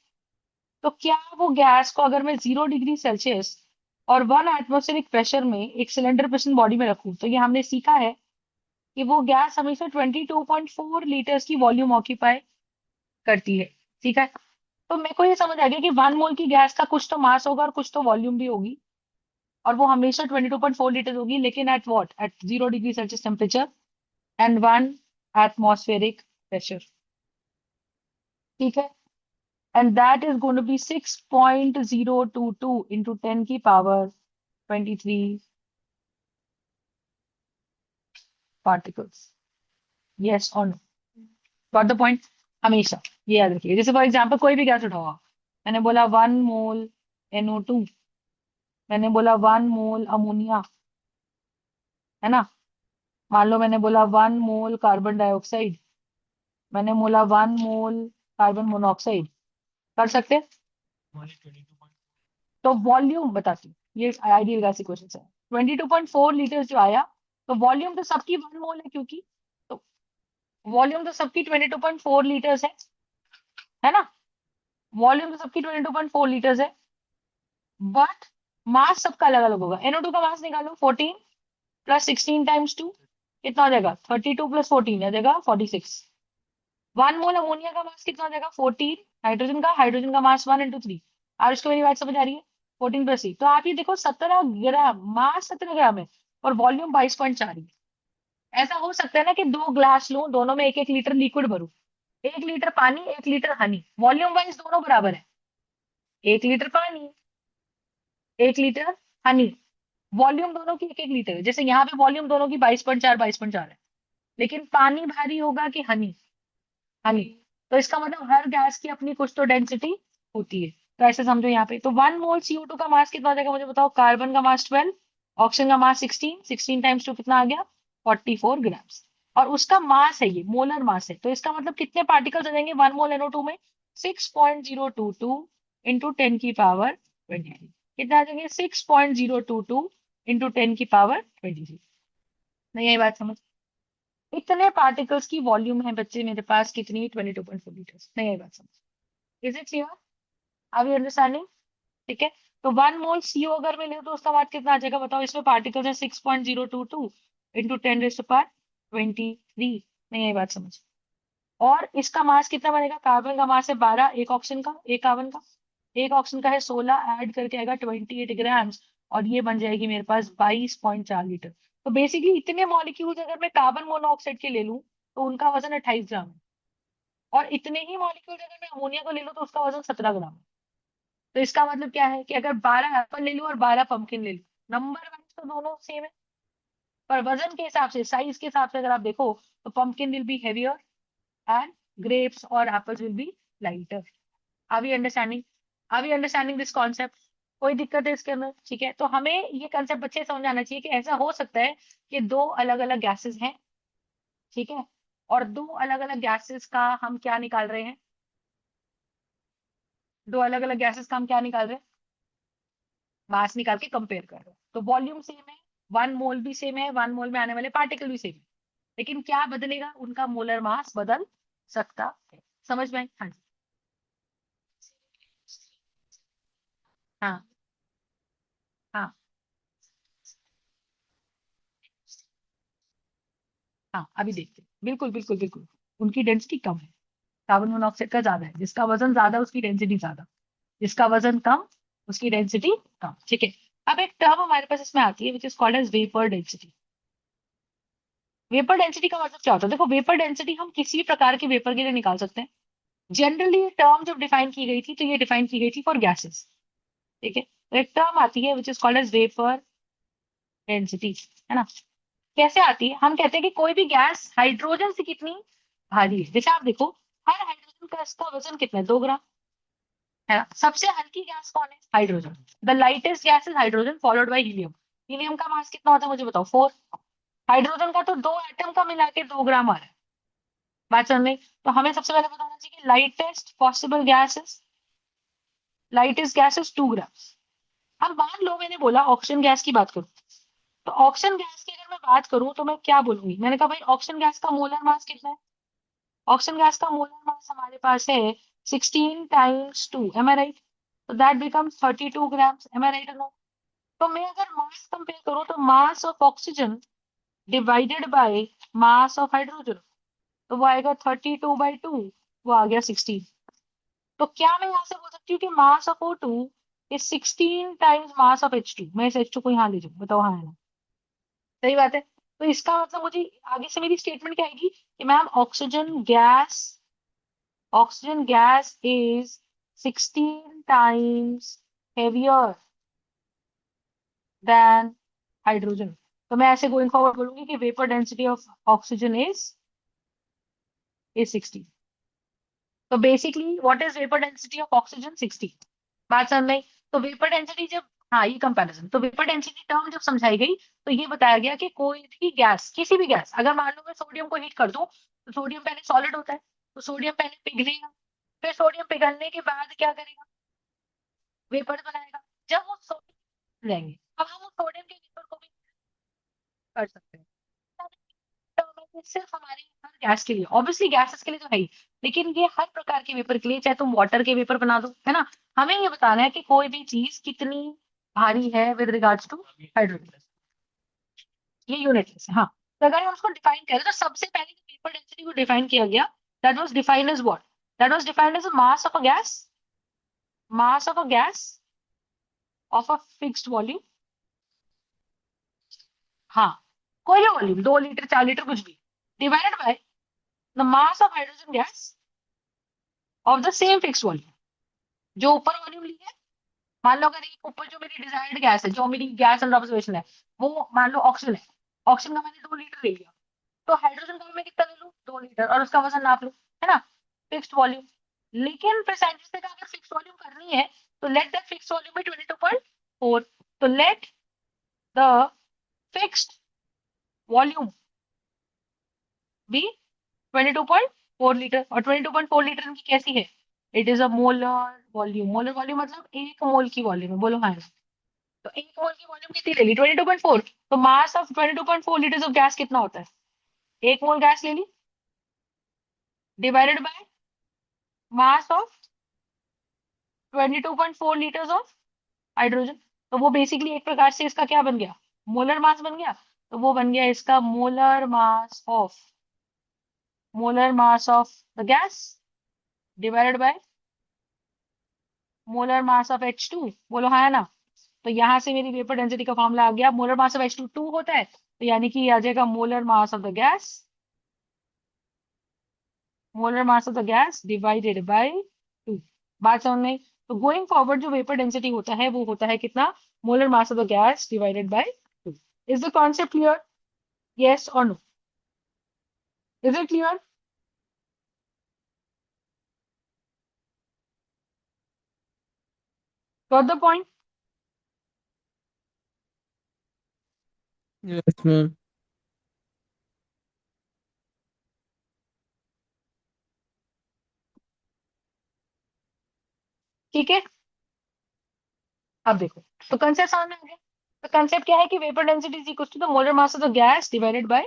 तो क्या वो गैस को अगर मैं 0 डिग्री सेल्सियस और 1 एटमोस्फेरिक प्रेशर में एक सिलेंडर पिस्टन बॉडी में रखूं, तो ये हमने सीखा है कि वो गैस हमेशा 22.4 लीटर्स की वॉल्यूम ऑक्यूपाई करती है। ठीक है। तो मेरे को ये समझ आ गया कि 1 मोल की गैस का कुछ तो मास होगा और कुछ तो वॉल्यूम भी होगी, और वो हमेशा 22.4 लीटर होगी, लेकिन at what, at 0 degree Celsius temperature and 1 atmospheric pressure. ठीक है। And that is going to be 6.022 into 10 की power 23 particles. Yes or no? Got the point? हमेशा ये याद रखिए। जैसे फॉर एग्जाम्पल कोई भी गैस उठाओ आप। मैंने बोला 1 मोल NO2, मैंने बोला 1 मोल अमोनिया, है ना? मान लो मैंने बोला 1 मोल कार्बन डाइऑक्साइड, मैंने बोला 1 मोल कार्बन मोनोऑक्साइड। कर सकते हैं? तो वॉल्यूम बताती हूँ, ये आइडियल गैस इक्वेशन है। 22.4 लीटर जो आया, तो वॉल्यूम तो सबकी 1 मोल है, क्योंकि तो वॉल्यूम तो सबकी 22.4 लीटर्स है ना? वॉल्यूम तो सबकी 22.4 लीटर्स है, बट मास सबका अलग अलग होगा। NO2 का मास निकालो, 14 प्लस 16 टाइम्स 2 कितना हो जाएगा? 32 प्लस 14 हो जाएगा 46। 1 मोल अमोनिया का मास कितना हो जाएगा? 14। हाइड्रोजन का मास 1 into 3। और इसको मेरी बात समझ आ रही है? 14 + 3, तो आप ये देखो 17 ग्राम, मास 17 ग्राम है और वॉल्यूम 22.4 है। ऐसा हो सकता है ना कि 2 ग्लास लूं, दोनों में 1 1 लीटर लिक्विड भरूं, 1 लीटर पानी 1 लीटर हनी, वॉल्यूम वाइज दोनों बराबर है। 1 लीटर पानी, 1 लीटर हनी, वॉल्यूम दोनों की 1 1 लीटर है। जैसे यहाँ पे वॉल्यूम दोनों की 22.4 है, लेकिन पानी भारी होगा कि हनी? हनी। तो इसका मतलब हर गैस की अपनी कुछ तो डेंसिटी होती है। तो ऐसे समझो यहाँ पे, तो 1 मोल CO2 का मास कितना हो जाएगा मुझे बताओ? कार्बन का मास 12, ऑक्सीजन का मास 16, 16 टाइम्स 2 कितना आ गया? 44 ग्राम्स। और उसका मास है, ये मोलर मास है, तो इसका मतलब कितने पार्टिकल्स आ जाएंगे 1 मोल NO2 में? 6.022 इंटू 10 की पावर 23। कितना आ जाएंगे? 6.022 इंटू 10 की पावर 23। नहीं, यही बात समझ? इतने पार्टिकल्स की वॉल्यूम है बच्चे मेरे पास, कितनी? 22.4 लीटर्स। नहीं, यही बात समझ? Is it clear? Are you understanding? ठीक है। तो 1 मोल CO अगर मैं लूं तो उसका मास कितना आ जाएगा बताओ? इसमें पार्टिकल्स है 6.022 इंटू 10⁻23। नहीं, यही बात समझ? और इसका मास कितना बनेगा? कार्बन का मास है 12, एक ऑक्सीजन का, एक कार्बन का, एक ऑक्सीजन का है 16, ऐड करके आएगा 28 ग्राम्स, और ये बन जाएगी मेरे पास 22.4 लीटर। तो बेसिकली इतने मॉलिक्यूल्स अगर मैं कार्बन मोनोऑक्साइड के ले लूं, तो उनका वजन 28 ग्राम है। और इतने ही मॉलिक्यूल अगर मैं अमोनिया को ले लूं, तो उसका वजन 17 ग्राम है। तो इसका मतलब क्या है कि अगर 12 एप्पल ले लूं और 12 पंपकिन ले लूं, नंबर वाइज तो दोनों सेम है, पर वजन के हिसाब से, साइज के हिसाब से अगर आप देखो, तो pumpkin will be heavier and grapes or apples will be lighter. Are we understanding? Are we understanding this concept? कोई दिक्कत है इसके अंदर? ठीक है, तो हमें ये कंसेप्ट बच्चे समझ आना चाहिए कि ऐसा हो सकता है कि दो अलग अलग गैसेस हैं, ठीक है, और दो अलग अलग गैसेस का हम क्या निकाल रहे हैं, दो अलग अलग गैसेस का हम क्या निकाल रहे हैं, मास निकाल के कंपेयर कर रहे हैं। तो वॉल्यूम सेम है, 1 मोल भी सेम है, 1 मोल में आने वाले पार्टिकल भी सेम है, लेकिन क्या बदलेगा, उनका मोलर मास बदल सकता है। समझ में आई? हाँ जी। हाँ हाँ हाँ, अभी देखते हैं, बिल्कुल बिल्कुल बिल्कुल। उनकी डेंसिटी कम है, कार्बन मोनोऑक्साइड का ज्यादा है, जिसका वजन ज्यादा उसकी डेंसिटी ज्यादा, जिसका वजन कम उसकी डेंसिटी कम, ठीक है। अब एक टर्म हमारे पास इसमें आती है which is called as vapour density. Vapour density का मतलब क्या होता है? देखो, वेपर डेंसिटी हम किसी भी प्रकार के वेपर के लिए निकाल सकते हैं। जनरली ये टर्म जब डिफाइन की गई थी तो ये डिफाइन की गई थी फॉर गैसेस, ठीक है। तो एक टर्म आती है which is called as vapour density, है ना। कैसे आती है? हम कहते हैं कि कोई भी गैस हाइड्रोजन से कितनी भारी है। जैसे आप देखो, हर हाइड्रोजन का इसका वजन कितना है, 2 ग्राम, है ना। सबसे हल्की गैस कौन है? Hydrogen. The lightest gas is hydrogen followed by helium. Helium का मास कितना होता है मुझे बताओ? 4। हाइड्रोजन का तो 2 एटम का मिला के 2 ग्राम आ रहा है। बात समझ में? तो हमें सबसे पहले बताना चाहिए कि lightest possible gas is, lightest gas is 2 ग्राम। अब मान लो मैंने बोला ऑक्सीजन गैस की बात करूं, तो ऑक्सीजन गैस की अगर मैं बात करूं तो मैं क्या बोलूंगी? मैंने कहा भाई ऑक्सीजन गैस का मोलर मास कितना है? ऑक्सीजन गैस का मोलर मास हमारे पास है 16 टाइम्स 2, एम आई राइट? तो that becomes 32 grams, am I right? तो मैं अगर मास कंपेयर करूं तो mass of oxygen divided by mass of hydrogen, तो वो आएगा 32/2, वो आ गया 16। तो क्या मैं यहाँ से बोल सकती हूँ कि mass of O2 is 16 times mass of H2? मैं इस H2 को यहाँ ले जाऊँ, बताओ हाँ है ना? सही बात है। तो इसका मतलब मुझे आगे से मेरी स्टेटमेंट क्या आएगी कि ma'am oxygen gas is 16 times heavier than hydrogen. तो मैं ऐसे गोइंग फॉरवर्ड बोलूंगी कि vapour density of oxygen is 16। तो basically what is vapour density of oxygen? 16। बात समझ में आई? तो वेपर डेंसिटी जब, हाँ ये कंपैरिजन, तो वेपर डेंसिटी टर्म जब समझाई गई तो ये बताया गया कि कोई भी गैस, किसी भी गैस, अगर मान लो मैं सोडियम को हीट कर दूं, तो सोडियम पहले सॉलिड होता है, तो सोडियम पहले पिघलेगा, फिर सोडियम पिघलने के बाद क्या करेगा? वेपर बनाएगा। जब वो सोडियम जाएंगे, अब हम उस सोडियम के वेपर को भी कर सकते हैं। टर्म है कि सिर्फ हमारे हर गैस के लिए, ऑब्वियसली गैसेस के लिए तो है ही, लेकिन ये हर प्रकार के वेपर के लिए, चाहे तुम वाटर के वेपर बना दो, है ना। हमें ये बताना है कि कोई भी चीज कितनी भारी है विद रिगार्ड्स टू हाइड्रोजन। ये यूनिटलेस है, हाँ। तो अगर हम उसको डिफाइन करें तो सबसे पहले जो वेपर डेंसिटी को डिफाइन किया गया, that was defined as what? That was defined as mass of a gas, mass of a gas of a fixed volume. हाँ, कोई भी वॉल्यूम, 2 लीटर 4 लीटर कुछ भी, divided by the mass of hydrogen gas off the same fixed volume. जो ऊपर volume ली है, मान लो अगर एक ऊपर जो मेरी डिजायर्ड गैस है, जो मेरी गैस अंडर ऑब्जर्वेशन है, वो मान लो ऑक्सीजन है, ऑक्सीजन का मैंने 2 लीटर ले लिया, तो हाइड्रोजन का मैं कितना ले लूँ? 2 लीटर, और उसका वजन नाप लूँ, है ना, फिक्स्ड वॉल्यूम। लेकिन फिर साइंटिस्ट ने कहा अगर फिक्स्ड वॉल्यूम करनी है तो let that fixed volume be 22.4। तो let the fixed volume be 22.4 litre, और 22.4 लीटर की कैसी है? It is a molar volume. Molar volume मतलब 1 मोल की वॉल्यूम है, बोलो हाँ। तो 1 मोल की वॉल्यूम कितनी ले ली? 22.4। तो mass of 22.4 litre of gas कितना होता है? 1 मोल गैस ले ली, divided by mass of 22.4 litres of hydrogen. तो वो बेसिकली एक प्रकार से इसका क्या बन गया? मोलर मास बन गया। तो वो बन गया इसका molar mass of the gas divided by molar mass of H2। बोलो हाँ है ना। तो यहाँ से मेरी वेपर डेंसिटी का फॉर्मूला आ गया, मोलर मास ऑफ H2 2 होता है, तो यानी कि ये आ जाएगा molar mass of the gas, molar mass of the gas divided by 2। बात समझ में? तो गोइंग फॉरवर्ड जो वेपर डेंसिटी होता है वो होता है कितना? Molar mass of the gas divided by 2। Is the concept clear? Yes और no? Is it clear? Got the point? Yes, ma'am. ठीक है, अब देखो, तो कंसेप्ट सामने आ गया। तो कंसेप्ट क्या है कि vapour density is equal to the molar mass of the gas divided by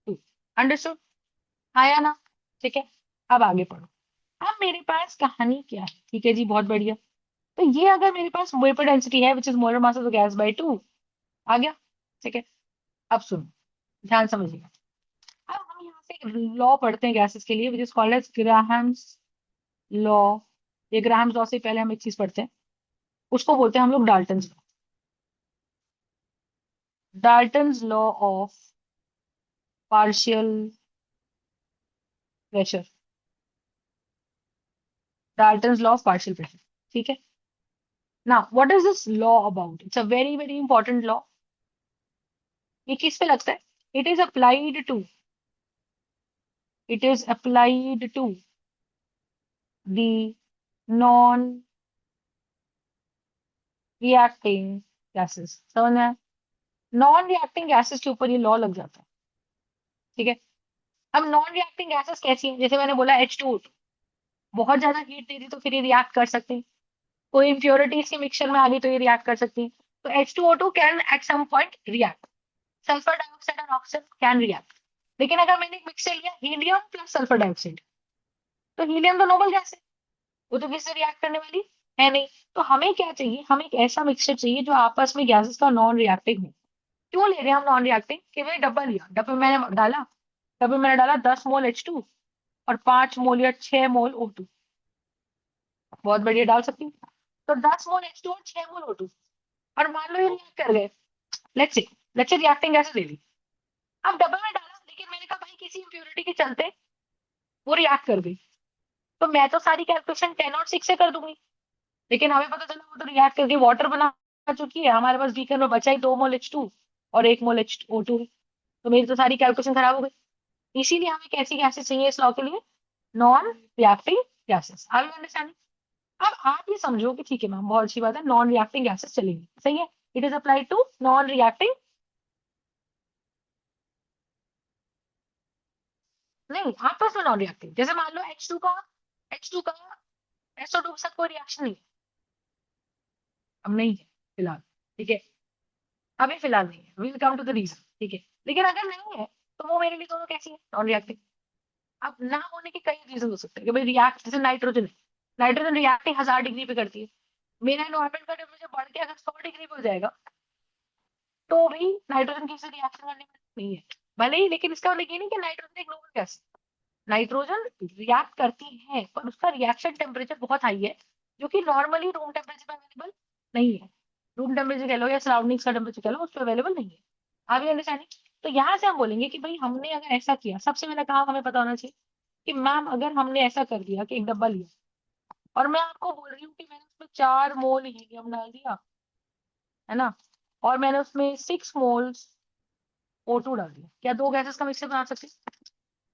2। Understood? आया ना? ठीक है, अब आगे पढ़ो। अब मेरे पास कहानी क्या है? ठीक है जी, बहुत बढ़िया। तो ये अगर मेरे पास वेपर डेंसिटी है which is molar mass of the gas by 2, आ गया। ठीक है, अब सुनो, ध्यान समझिए। अब हम यहाँ से लॉ पढ़ते हैं गैसेस के लिए which is called as Graham's law. ये ग्राहम्स लॉ से पहले हम एक चीज पढ़ते हैं, उसको बोलते हैं हम लोग Dalton's law. Dalton's law of partial pressure. Dalton's law of partial pressure. ठीक है, now what is this law about? It's a very very important law. ये किस पे लगता है? It is applied to, it is applied to the non reacting gases. समझ में? Non reacting gases के ऊपर ये लॉ लग जाता है। ठीक है, अब नॉन रिएक्टिंग गैसेस कैसी है? जैसे मैंने बोला H2O, बहुत ज्यादा हीट दे दी तो फिर ये रिएक्ट कर सकते हैं। कोई इम्प्योरिटीज के मिक्सचर में आ गई तो ये रिएक्ट कर सकती है। तो H2O2 can at some point react. Sulphur dioxide और ऑक्सीजन कैन रिएक्ट। लेकिन अगर मैंने एक मिक्सचर लिया हीलियम प्लस सल्फर डाइऑक्साइड, तो हीलियम तो नोबल गैस है, वो तो किससे रिएक्ट करने वाली है नहीं। तो हमें क्या चाहिए? हमें एक ऐसा मिक्सचर चाहिए जो आपस में गैसेस का नॉन रिएक्टिंग हो। क्यों ले रहे हैं हम नॉन रिएक्टिंग? कि भाई डब्बा लिया, डब्बे में मैंने डाला, डब्बे में मैंने डाला 10 मोल H2 और 5 मोल या 6 मोल O2। बहुत बढ़िया, डाल सकती हूँ। तो 10 मोल H2 और 6 मोल O2, और मान लो ये रिएक्ट कर गए। लेट्स से, रिएक्टिंग गैसेस ले ली, अब डब्बे में डाला, लेकिन मैंने कहा भाई किसी इंप्योरिटी के चलते वो रिएक्ट कर गई, तो मैं तो सारी कैलकुलेशन 10 और 6 से कर दूंगी। लेकिन हमें पता चला वो तो रिएक्ट करके वाटर बना चुकी है, हमारे पास बीकर में बचा ही 2 मोल H2 और 1 मोल O2 है। तो मेरी तो सारी कैलकुलेशन खराब हो गई। इसीलिए हमें कैसी गैसेस चाहिए इस लॉ के लिए? Non reacting gases. Are you understanding? अब आप ये समझो कि ठीक है मैम, बहुत अच्छी बात है, नॉन रिएक्टिंग गैसेस चलेंगी, सही है। It is applied to non reacting, नहीं आपस में नॉन रिएक्टिंग। जैसे मान लो H2 का SO2 के साथ कोई रिएक्शन नहीं है, अब नहीं है फिलहाल। ठीक है, अभी फिलहाल नहीं है, will come to the reason. ठीक है, लेकिन अगर नहीं है तो वो मेरे लिए दोनों कैसी है? Non reacting. अब ना होने के कई रीजन हो सकते हैं कि भाई रिएक्ट, जैसे नाइट्रोजन है, नाइट्रोजन रिएक्टिंग 1000 डिग्री पे करती है। मेरा एनवायरमेंट का टेम्परेचर बढ़ के अगर 100 डिग्री पे हो जाएगा, तो भी नाइट्रोजन किसी रिएक्शन करने में नहीं है, भले ही। लेकिन इसका मतलब ये नहीं कि नाइट्रोजन एक नोबल गैस। नाइट्रोजन रिएक्ट करती है, पर उसका रिएक्शन टेम्परेचर बहुत हाई है, जो कि नॉर्मली रूम टेम्परेचर पे अवेलेबल नहीं है। रूम टेम्परेचर कह लो या सराउंडिंग्स का टेम्परेचर कह लो, उस पर अवेलेबल नहीं है। आप ये अंडरस्टैंडिंग? तो यहाँ से हम बोलेंगे कि भाई हमने अगर ऐसा किया, सबसे पहले कहा हमें पता होना चाहिए कि मैम अगर हमने ऐसा कर दिया कि एक डब्बा लिया, और मैं आपको बोल रही हूँ कि मैंने उसमें 4 मोल हीलियम डाल दिया, है ना, और मैंने उसमें 6 मोल्स O2 डाल दिया, क्या दो गैसेस का मिक्सचर बना सकते हैं?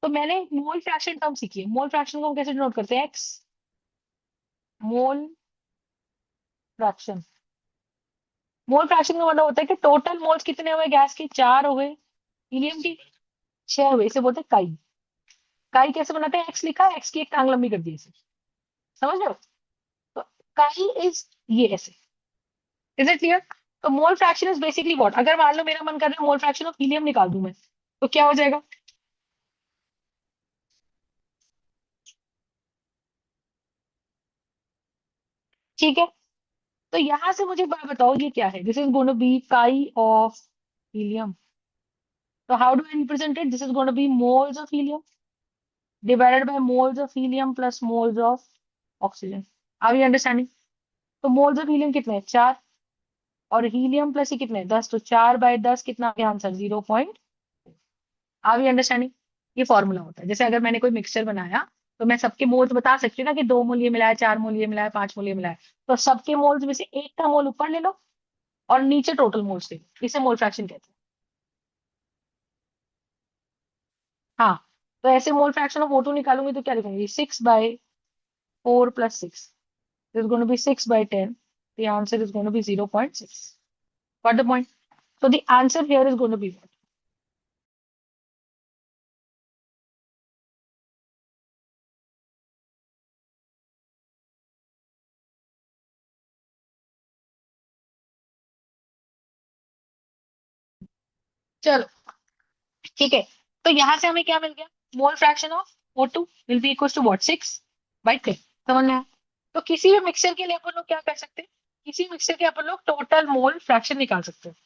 तो मैंने मोल फ्रैक्शन टर्म सीखी है। मोल फ्रैक्शन को हम कैसे डिनोट करते हैं? X mole fraction. Mole fraction का मतलब होता है कि टोटल मोल्स कितने हुए गैस के? 4 हुए, हीलियम की 6 हुए, इसे बोलते हैं काई। काई कैसे बनाते हैं? एक्स लिखा, एक्स की एक टांग लंबी कर दी इसे, समझ रहे हो? तो काई इज ये ऐसे। Is it clear? तो mole fraction is basically what? अगर मान लो मेरा मन कर रहा है मोल फ्रैक्शन ऑफ हीलियम निकाल दूं मैं, तो क्या हो जाएगा? ठीक है, तो यहां से मुझे बताओ ये क्या है? This is going to be chi of helium. तो how do I represent it? This is going to be moles of helium divided by moles of helium plus moles of oxygen. Are you understanding? तो moles of helium कितने हैं? 4, और helium plus ही कितने हैं? 10। तो 4/10 कितना आ गया आंसर? 0. Are you understanding? ये फॉर्मूला होता है। जैसे अगर मैंने कोई मिक्सचर बनाया, तो मैं सबके मोल्स बता सकती हूँ ना कि 2 मोल ये मिलाया, 4 मोल ये मिलाया, 5 मोल ये मिलाया। तो सबके मोल्स में से एक का मोल ऊपर ले लो और नीचे टोटल मोल्स ले लो, इसे मोल फ्रैक्शन कहते हैं। हाँ, तो ऐसे मोल फ्रैक्शन ऑफ O2 निकालूंगी तो क्या लिखूंगी? 6/4 + 6 is going to be 6/10. The answer is going to be 0.6. Got the point? So the answer here is going to be what? चलो ठीक है। तो यहां से हमें क्या मिल गया? Mole fraction of O2 will be equal to what, 6/10। समझ में आया? तो किसी भी मिक्सचर के लिए अपन लोग क्या कर सकते हैं? किसी मिक्सचर के अपन लोग टोटल मोल फ्रैक्शन निकाल सकते हैं।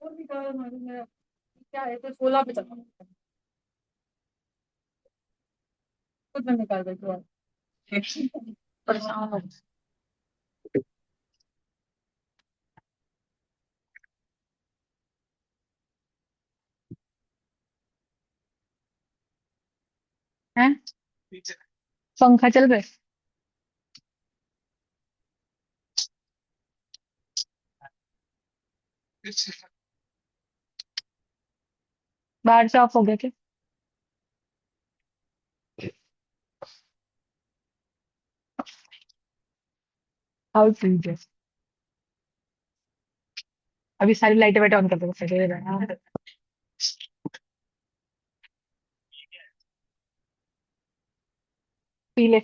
और भी क्या है तो 16 पे चला खुद में निकाल देती हूँ। परेशान हो। हैं? पंखा चल रहा है? बाहर से ऑफ हो गया क्या? हाउ ठीक है। अभी सारी लाइटें वाइटें ऑन कर दो, सही रहेगा। पी ले।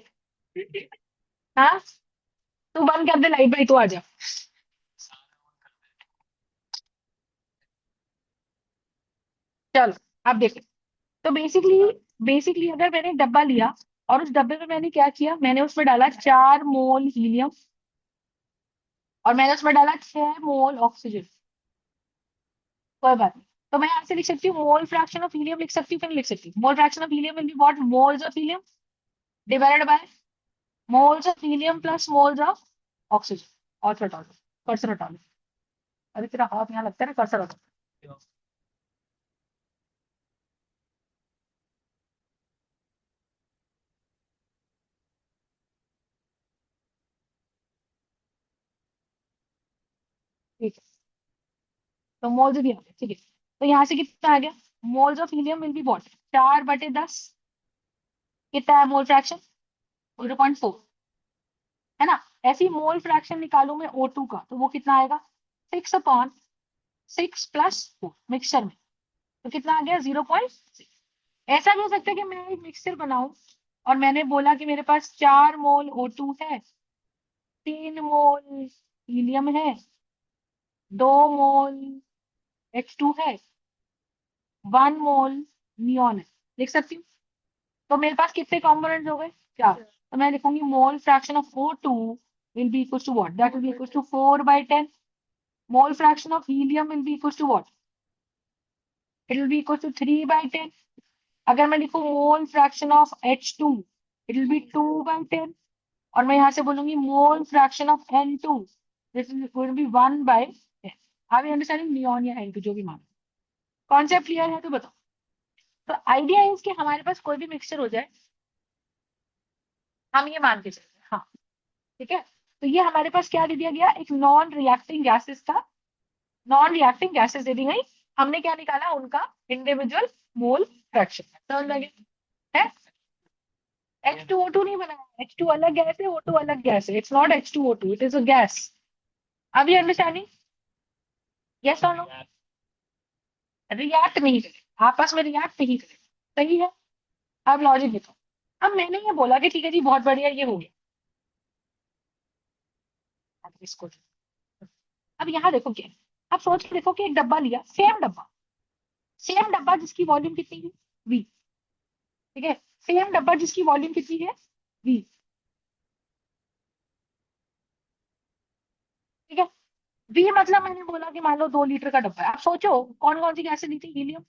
हाँ, तू बंद कर दे लाइट भाई, तू आ जा। चलो अब देखो। तो बेसिकली अगर मैंने एक डब्बा लिया और उस डब्बे में मैंने क्या किया, मैंने उसमें डाला 4 मोल हीलियम और मैंने उसमें डाला 6 मोल ऑक्सीजन। कोई बात नहीं। तो मैं यहाँ से लिख सकती हूँ मोल फ्रैक्शन ऑफ हीलियम, लिख सकती हूँ फिर लिख सकती हूँ मोल fraction of helium will be what, moles of helium divided by moles of helium plus moles of oxygen. और फिर हटा लो, कर्सर हटा लो। अरे तेरा हाथ यहाँ लगता है ना, कर्सर हटा लो। ठीक है, तो मोल्स भी आ गए। ठीक है, तो यहाँ से कितना आ गया? Moles of helium will be what, 4/10। कितना है मोल फ्रैक्शन? 0.4, है ना? ऐसी मोल फ्रैक्शन निकालू मैं O2 का, तो वो कितना आएगा? 6/6 + 4 मिक्सचर में। तो कितना आ गया? 0.6। ऐसा भी हो सकता है कि मैं एक मिक्सचर बनाऊं और मैंने बोला कि मेरे पास 4 मोल O2 है, 3 मोल हीलियम है, 2 मोल H2 है, 1 मोल नियॉन है। लिख सकती हूँ? तो मेरे पास कितने कॉम्पोनेंट्स हो गए? 4। तो मैं लिखूंगी mole fraction of O2 will be equal to what, that will be equal to 4/10। Mole fraction of helium will be equal to what, it will be equal to 3/10। अगर मैं लिखूं mole fraction of H2, it will be 2/10। और मैं यहाँ से बोलूंगी mole fraction of N2, this will be 1/10। आप understanding neon या N2 जो भी मानो। कॉन्सेप्ट क्लियर है तो बताओ। तो आइडिया है कि हमारे पास कोई भी मिक्सचर हो जाए, हम ये मान के चलते हैं। हाँ, ठीक है। तो ये हमारे पास क्या दे दिया गया? एक नॉन रिएक्टिंग गैसेस दे दी गई। हमने क्या निकाला? उनका इंडिविजुअल मोल फ्रैक्शन। समझ लगे? है H2O2 नहीं बनाया, H2 अलग गैस है, O2 अलग गैस है। It's not H2O2, it is a gas. अभी अंडरस्टैंडिंग? यस और नो? रिएक्ट नहीं करे, आपस में रिएक्ट नहीं करे। सही है? अब लॉजिक देखो। अब मैंने ये बोला कि ठीक है जी, बहुत बढ़िया, ये हो गया। अब इसको अब यहाँ देखो क्या है। अब सोच के देखो कि एक डब्बा लिया, सेम डब्बा जिसकी वॉल्यूम कितनी है? V। ठीक है, सेम डब्बा जिसकी वॉल्यूम कितनी है? V। ठीक है, V मतलब मैंने बोला कि मान लो 2 लीटर का डब्बा है। आप सोचो कौन कौन सी गैसें ली थी? Helium,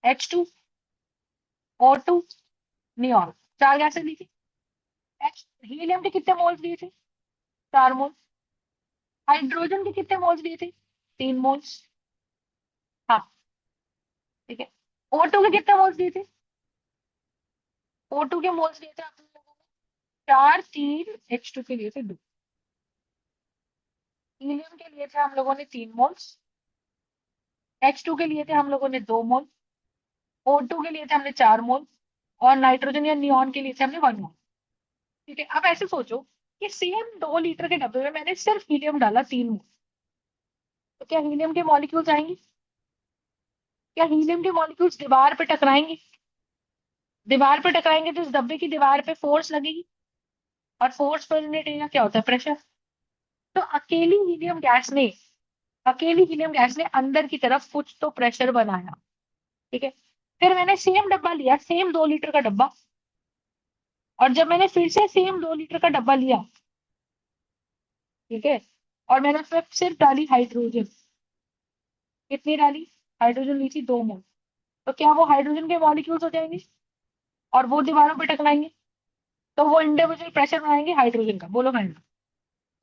H2, O2, neon. 4 गैसें ली थी। हीलियम के कितने मोल्स दिए थे? 4 मोल। हाइड्रोजन के कितने मोल्स दिए थे? 3 मोल्स। हाँ, ठीक है। O2 के कितने मोल्स दिए थे? O2 के मोल्स दिए थे आप लोगों ने 4, 3, H2 के लिए थे 2। हीलियम के लिए थे हम लोगों ने 3 मोल्स। H2 के लिए थे हम लोगों ने 2 मोल। O2 के लिए थे हमने 4 मोल। और नाइट्रोजन या नियॉन के लिए थे हमने 1 मोल। ठीक है, अब ऐसे सोचो कि सेम 2 लीटर के डब्बे में मैंने सिर्फ हीलियम डाला 3 मोल, तो क्या हीलियम के मॉलिक्यूल्स आएंगे? क्या हीलियम के मॉलिक्यूल्स दीवार पे टकराएंगे? दीवार पे टकराएंगे तो इस डब्बे की दीवार पे फोर्स लगेगी, और फोर्स पर यूनिट एरिया क्या होता है? प्रेशर। तो अकेली हीलियम गैस ने अंदर की तरफ कुछ तो प्रेशर बनाया। ठीक है, फिर मैंने सेम डब्बा लिया, सेम 2 लीटर का डब्बा, और जब मैंने फिर से सेम 2 लीटर का डब्बा लिया, ठीक है, और मैंने उसमें सिर्फ डाली हाइड्रोजन। कितनी डाली? हाइड्रोजन ली थी 2 मोल। तो क्या वो हाइड्रोजन के मॉलिक्यूल्स हो जाएंगे और वो दीवारों पे टकराएंगे? तो वो इंडिविजुअल प्रेशर बनाएंगे हाइड्रोजन का। बोलो भाई,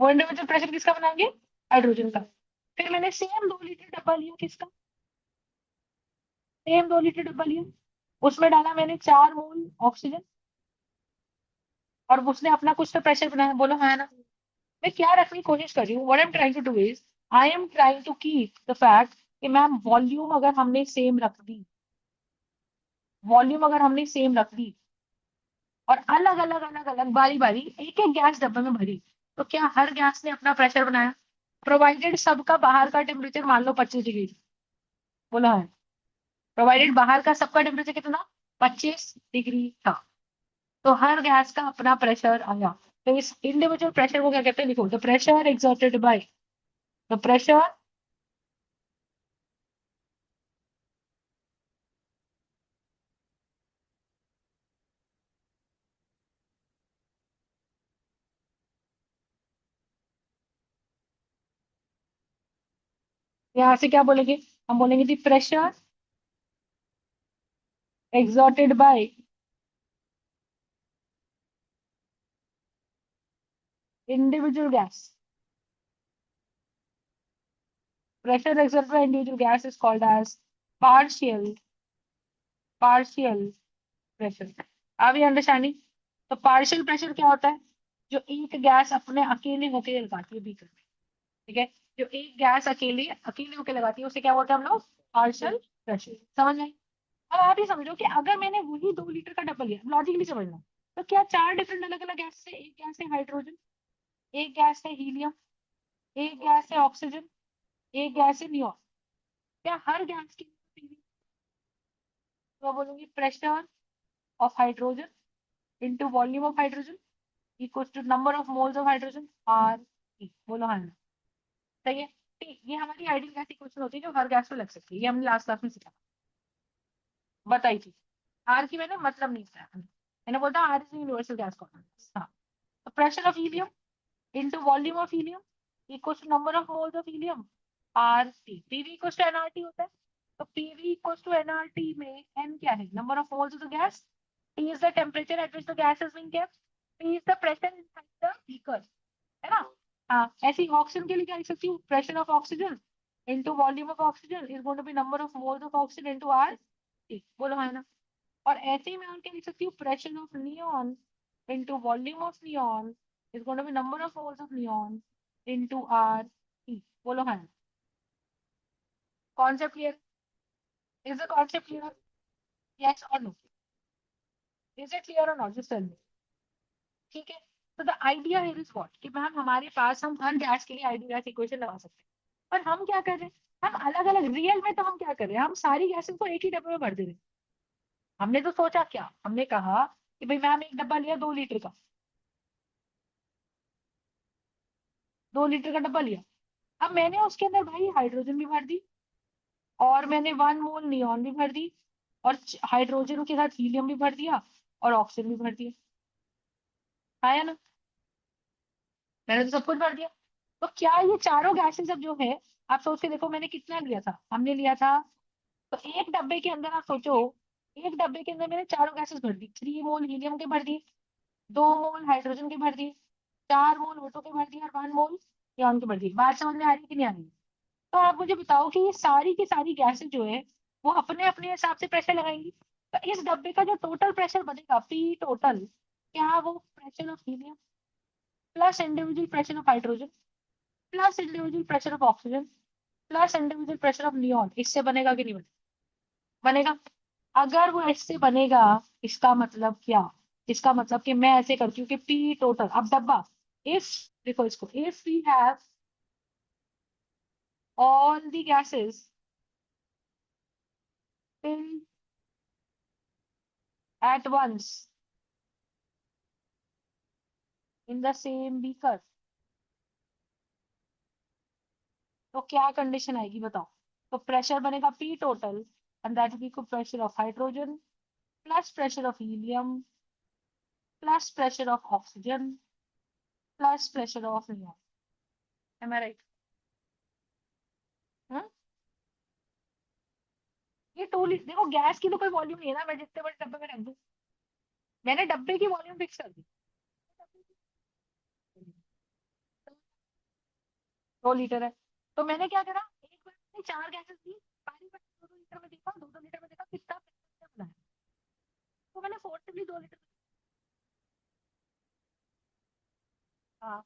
वो इंडिविजुअल प्रेशर किसका बनाएंगे? हाइड्रोजन का। फिर मैंने सेम 2 लीटर डब्बा लिया, किसका? सेम 2 लीटर डब्बा लिया, उसमें डाला मैंने 4 मोल ऑक्सीजन, और उसने अपना कुछ तो प्रेशर बनाया। बोलो हाँ ना? मैं क्या रखने की कोशिश कर रही हूँ, what I am trying to do is I am trying to keep the fact कि मैम वॉल्यूम अगर हमने सेम रख दी, वॉल्यूम अगर हमने सेम रख दी और अलग अलग बारी बारी एक एक गैस डब्बे में भरी, तो क्या हर गैस ने अपना प्रेशर बनाया? प्रोवाइडेड सबका बाहर का टेम्परेचर मान लो 25 डिग्री। बोला है, प्रोवाइडेड बाहर का सबका टेम्परेचर कितना? 25 डिग्री था। तो हर गैस का अपना प्रेशर आया। तो इस इंडिविजुअल प्रेशर को क्या कहते हैं? लिखो, the pressure exerted by the pressure. यहाँ से क्या बोलेंगे? हम बोलेंगे the pressure exerted by individual gas. Pressure exerted by individual gas is called as partial partial pressure. Are we understanding? तो पार्शियल प्रेशर क्या होता है? जो एक गैस अपने अकेले होके लगाती है बीकर में। ठीक है, जो एक गैस अकेले अकेले होके लगाती है उसे क्या बोलते हैं हम लोग? Partial pressure. समझ में आई? अब आप ही समझो कि अगर मैंने वही 2 लीटर का डब्बा लिया, लॉजिकली समझना, तो क्या 4 डिफरेंट अलग अलग गैस से, एक गैस है हाइड्रोजन, एक गैस है हीलियम, एक गैस है ऑक्सीजन, एक गैस है नियोन, क्या हर गैस की तो बोलूंगी pressure of hydrogen into volume of hydrogen equals to number of moles of hydrogen R T। बोलो हाँ ना? सही है। T ये हमारी आइडियल गैस इक्वेशन होती है जो हर गैस पे लग सकती है, ये हमने लास्ट क्लास में सीखा, बताई थी। R की मैंने मतलब नहीं बताया, मैंने बोला R is universal gas constant. हाँ, तो pressure of helium into volume of helium equals to number of moles of helium R T। PV equals to nRT होता है। तो PV इक्वल्स टू nRT में n क्या है? Number of moles of the gas. T is the temperature at which the gas is being kept। P is the pressure inside the beaker। है ना? हाँ, ऐसे ही ऑक्सीजन के लिए क्या लिख सकती हूँ? Pressure of oxygen into volume of oxygen is going to be number of moles of oxygen into R T. बोलो है ना? और ऐसे ही मैं और क्या लिख सकती हूँ? Pressure of neon into volume of neon is going to be number of moles of neon into R T. बोलो है ना? Concept clear? Is the concept clear? Yes और no? Is it clear or not? Just tell me. ठीक है, तो the idea here is what, कि ma'am हमारे पास हम हर गैस के लिए आइडियल गैस इक्वेशन लगा सकते हैं, पर हम क्या कर रहे हैं? हम अलग अलग रियल में तो हम क्या कर रहे हैं? हम सारी गैसेस को एक ही डब्बे में भर दे रहे हैं। हमने तो सोचा क्या, हमने कहा कि भाई मैम एक डब्बा लिया 2 लीटर का, 2 लीटर का डब्बा लिया। अब मैंने उसके अंदर भाई हाइड्रोजन भी भर दी, और मैंने 1 मोल नियॉन भी भर दी, और हाइड्रोजन के साथ हीलियम भी भर दिया, और ऑक्सीजन भी भर दिया। आया ना? मैंने तो सब कुछ भर दिया। तो क्या ये चारों गैसेस अब जो है, आप सोच के देखो मैंने कितना लिया था? हमने लिया था, तो एक डब्बे के अंदर आप सोचो एक डब्बे के अंदर मैंने चारों गैसेस भर दी, 3 मोल हीलियम के भर दिए, 2 मोल हाइड्रोजन के भर दिए, 4 मोल ओटो के भर दिए और 1 मोल नियॉन के भर दिए। बात समझ में आ रही है कि नहीं आ रही? तो आप मुझे बताओ कि ये सारी की सारी गैसेस जो है वो अपने अपने हिसाब से प्रेशर लगाएंगी। तो इस डब्बे का जो टोटल प्रेशर बनेगा पी टोटल, क्या वो pressure of helium plus individual pressure of hydrogen plus individual pressure of oxygen plus individual pressure of neon, इससे बनेगा कि नहीं बनेगा? बनेगा। अगर वो इससे बनेगा, इसका मतलब क्या? इसका मतलब कि मैं ऐसे करती हूँ कि पी टोटल, अब डब्बा, इफ, देखो इसको, if we have all the gases filled at once in the same beaker, तो क्या कंडीशन आएगी बताओ? तो प्रेशर बनेगा P total and that will equal pressure of hydrogen plus pressure of helium plus pressure of oxygen plus pressure of neon. Am I right? ये देखो gas की तो कोई वॉल्यूम नहीं है ना, मैं जितने बड़े डब्बे में रख दूं, मैंने डब्बे की वॉल्यूम फिक्स कर दी। 2 लीटर है, तो मैंने क्या करा, एक बार में 4 गैसेस दी, पानी में 2-2 लीटर में देखा, 2-2 लीटर में देखा कितना pressure बना है, तो मैंने फोर्सफुली 2 लीटर। हाँ,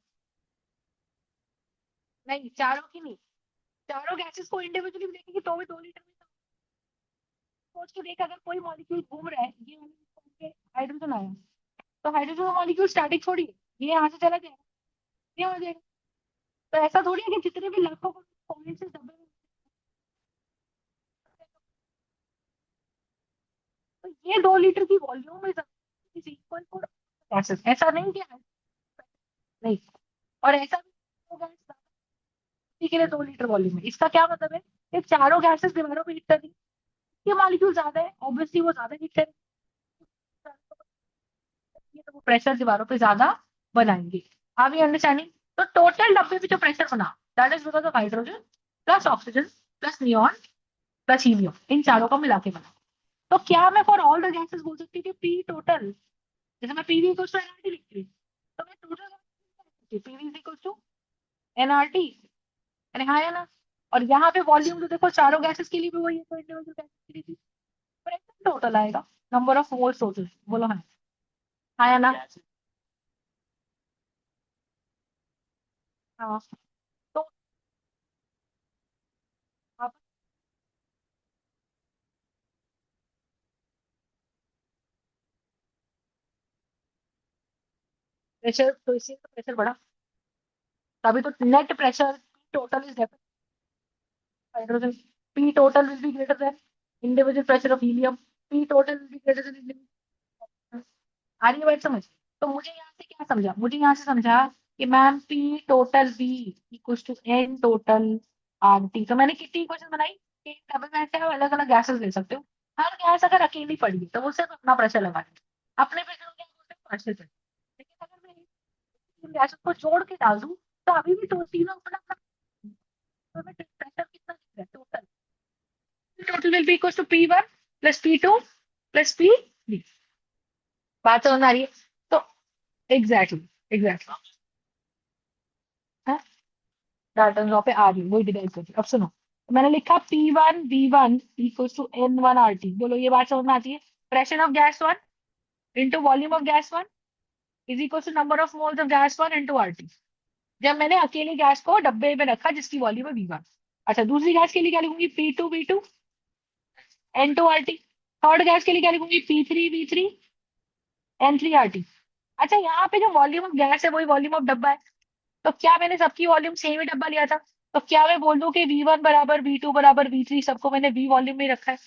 नहीं चारों की नहीं, चारों गैसेस को इंडिविजुअली देखेंगे तो भी 2 लीटर में। सोच के देख, अगर कोई मॉलिक्यूल घूम रहा है, ये हाइड्रोजन आया, तो हाइड्रोजन मॉलिक्यूल स्टैटिक थोड़ी है, ये यहाँ से चला जाएगा, ये हो जाएगा। तो ऐसा थोड़ी है कि जितने भी लाखों पॉइंट्स डब्बे में, तो ये 2 लीटर की volume is equal to gases, ऐसा नहीं कि नहीं, और ऐसा भी होगा के लिए 2 लीटर वॉल्यूम है। इसका क्या मतलब है कि चारों गैसेस दीवारों पे हिट कर रही है, ये मॉलिक्यूल ज्यादा है, ऑब्वियसली वो ज्यादा हिट करेंगे, तो वो प्रेशर दीवारों पे ज्यादा बनाएंगे। आप ये अंडरस्टैंडिंग? तो टोटल डब्बे में जो प्रेशर बना, that is because of hydrogen plus oxygen plus neon plus helium, इन चारों को मिला के बना। तो क्या मैं फॉर ऑल द गैसेस बोल सकती हूँ कि पी टोटल, जैसे मैं पीवी इक्वल्स टू एनआरटी लिखती हूँ, तो मैं total PV is equals to NRT, अरे हाँ या ना? और यहाँ पे वॉल्यूम तो देखो चारों गैसेस के लिए भी वही है, तो इंडिविजुअल गैसेस के लिए भी टोटल आएगा, नंबर ऑफ मोल्स टोटल, बोलो हाँ। हाँ या ना? हाँ, तो आप प्रेशर, तो इसी का प्रेशर बढ़ा, तभी तो net pressure total is hydrogen, P total will be greater than individual pressure of helium, P total will be greater than individual. आ रही है बात समझ? तो मुझे यहाँ से क्या समझा, मुझे यहाँ से समझा कि ma'am P total be equals to N total R T. तो मैंने कितनी इक्वेशन बनाई कि डबल में से आप अलग अलग गैसेस ले सकते हो, हर गैस अगर अकेली पड़ी है तो वो सिर्फ अपना प्रेशर लगा दें, अपने प्रेशर को क्या बोलते हैं, पार्शियल प्रेशर। लेकिन अगर मैं इन गैसेस को जोड़ के डाल दूं, तो अभी भी तो तीनों अपना अपना, तो हमें प्रेशर कितना दिख रहा है total, total will be equal to P one plus P two plus P three. बात समझ आ रही है? तो एग्जैक्टली, एग्जैक्टली, डाल्टन लॉ पे आ रही है, वही डिराइव कर रही है। अब सुनो, तो मैंने लिखा P1 V1 equals to N1 RT, बोलो ये बात समझ में आती है? Pressure of gas one into volume of gas one is equal to number of moles of gas one into RT। जब मैंने अकेली गैस को डब्बे में रखा जिसकी वॉल्यूम है V1। अच्छा, दूसरी गैस के लिए क्या लिखूंगी? P2 V2 N2 RT। Third gas के लिए क्या लिखूंगी? P3 V3 N3 RT। अच्छा, यहाँ पे जो वॉल्यूम ऑफ गैस है वही वॉल्यूम ऑफ डब्बा है, तो क्या मैंने सबकी वॉल्यूम सेम ही डब्बा लिया था? तो क्या मैं बोल दूं कि V1 बराबर V2 बराबर V3, सबको मैंने V वॉल्यूम में ही रखा है?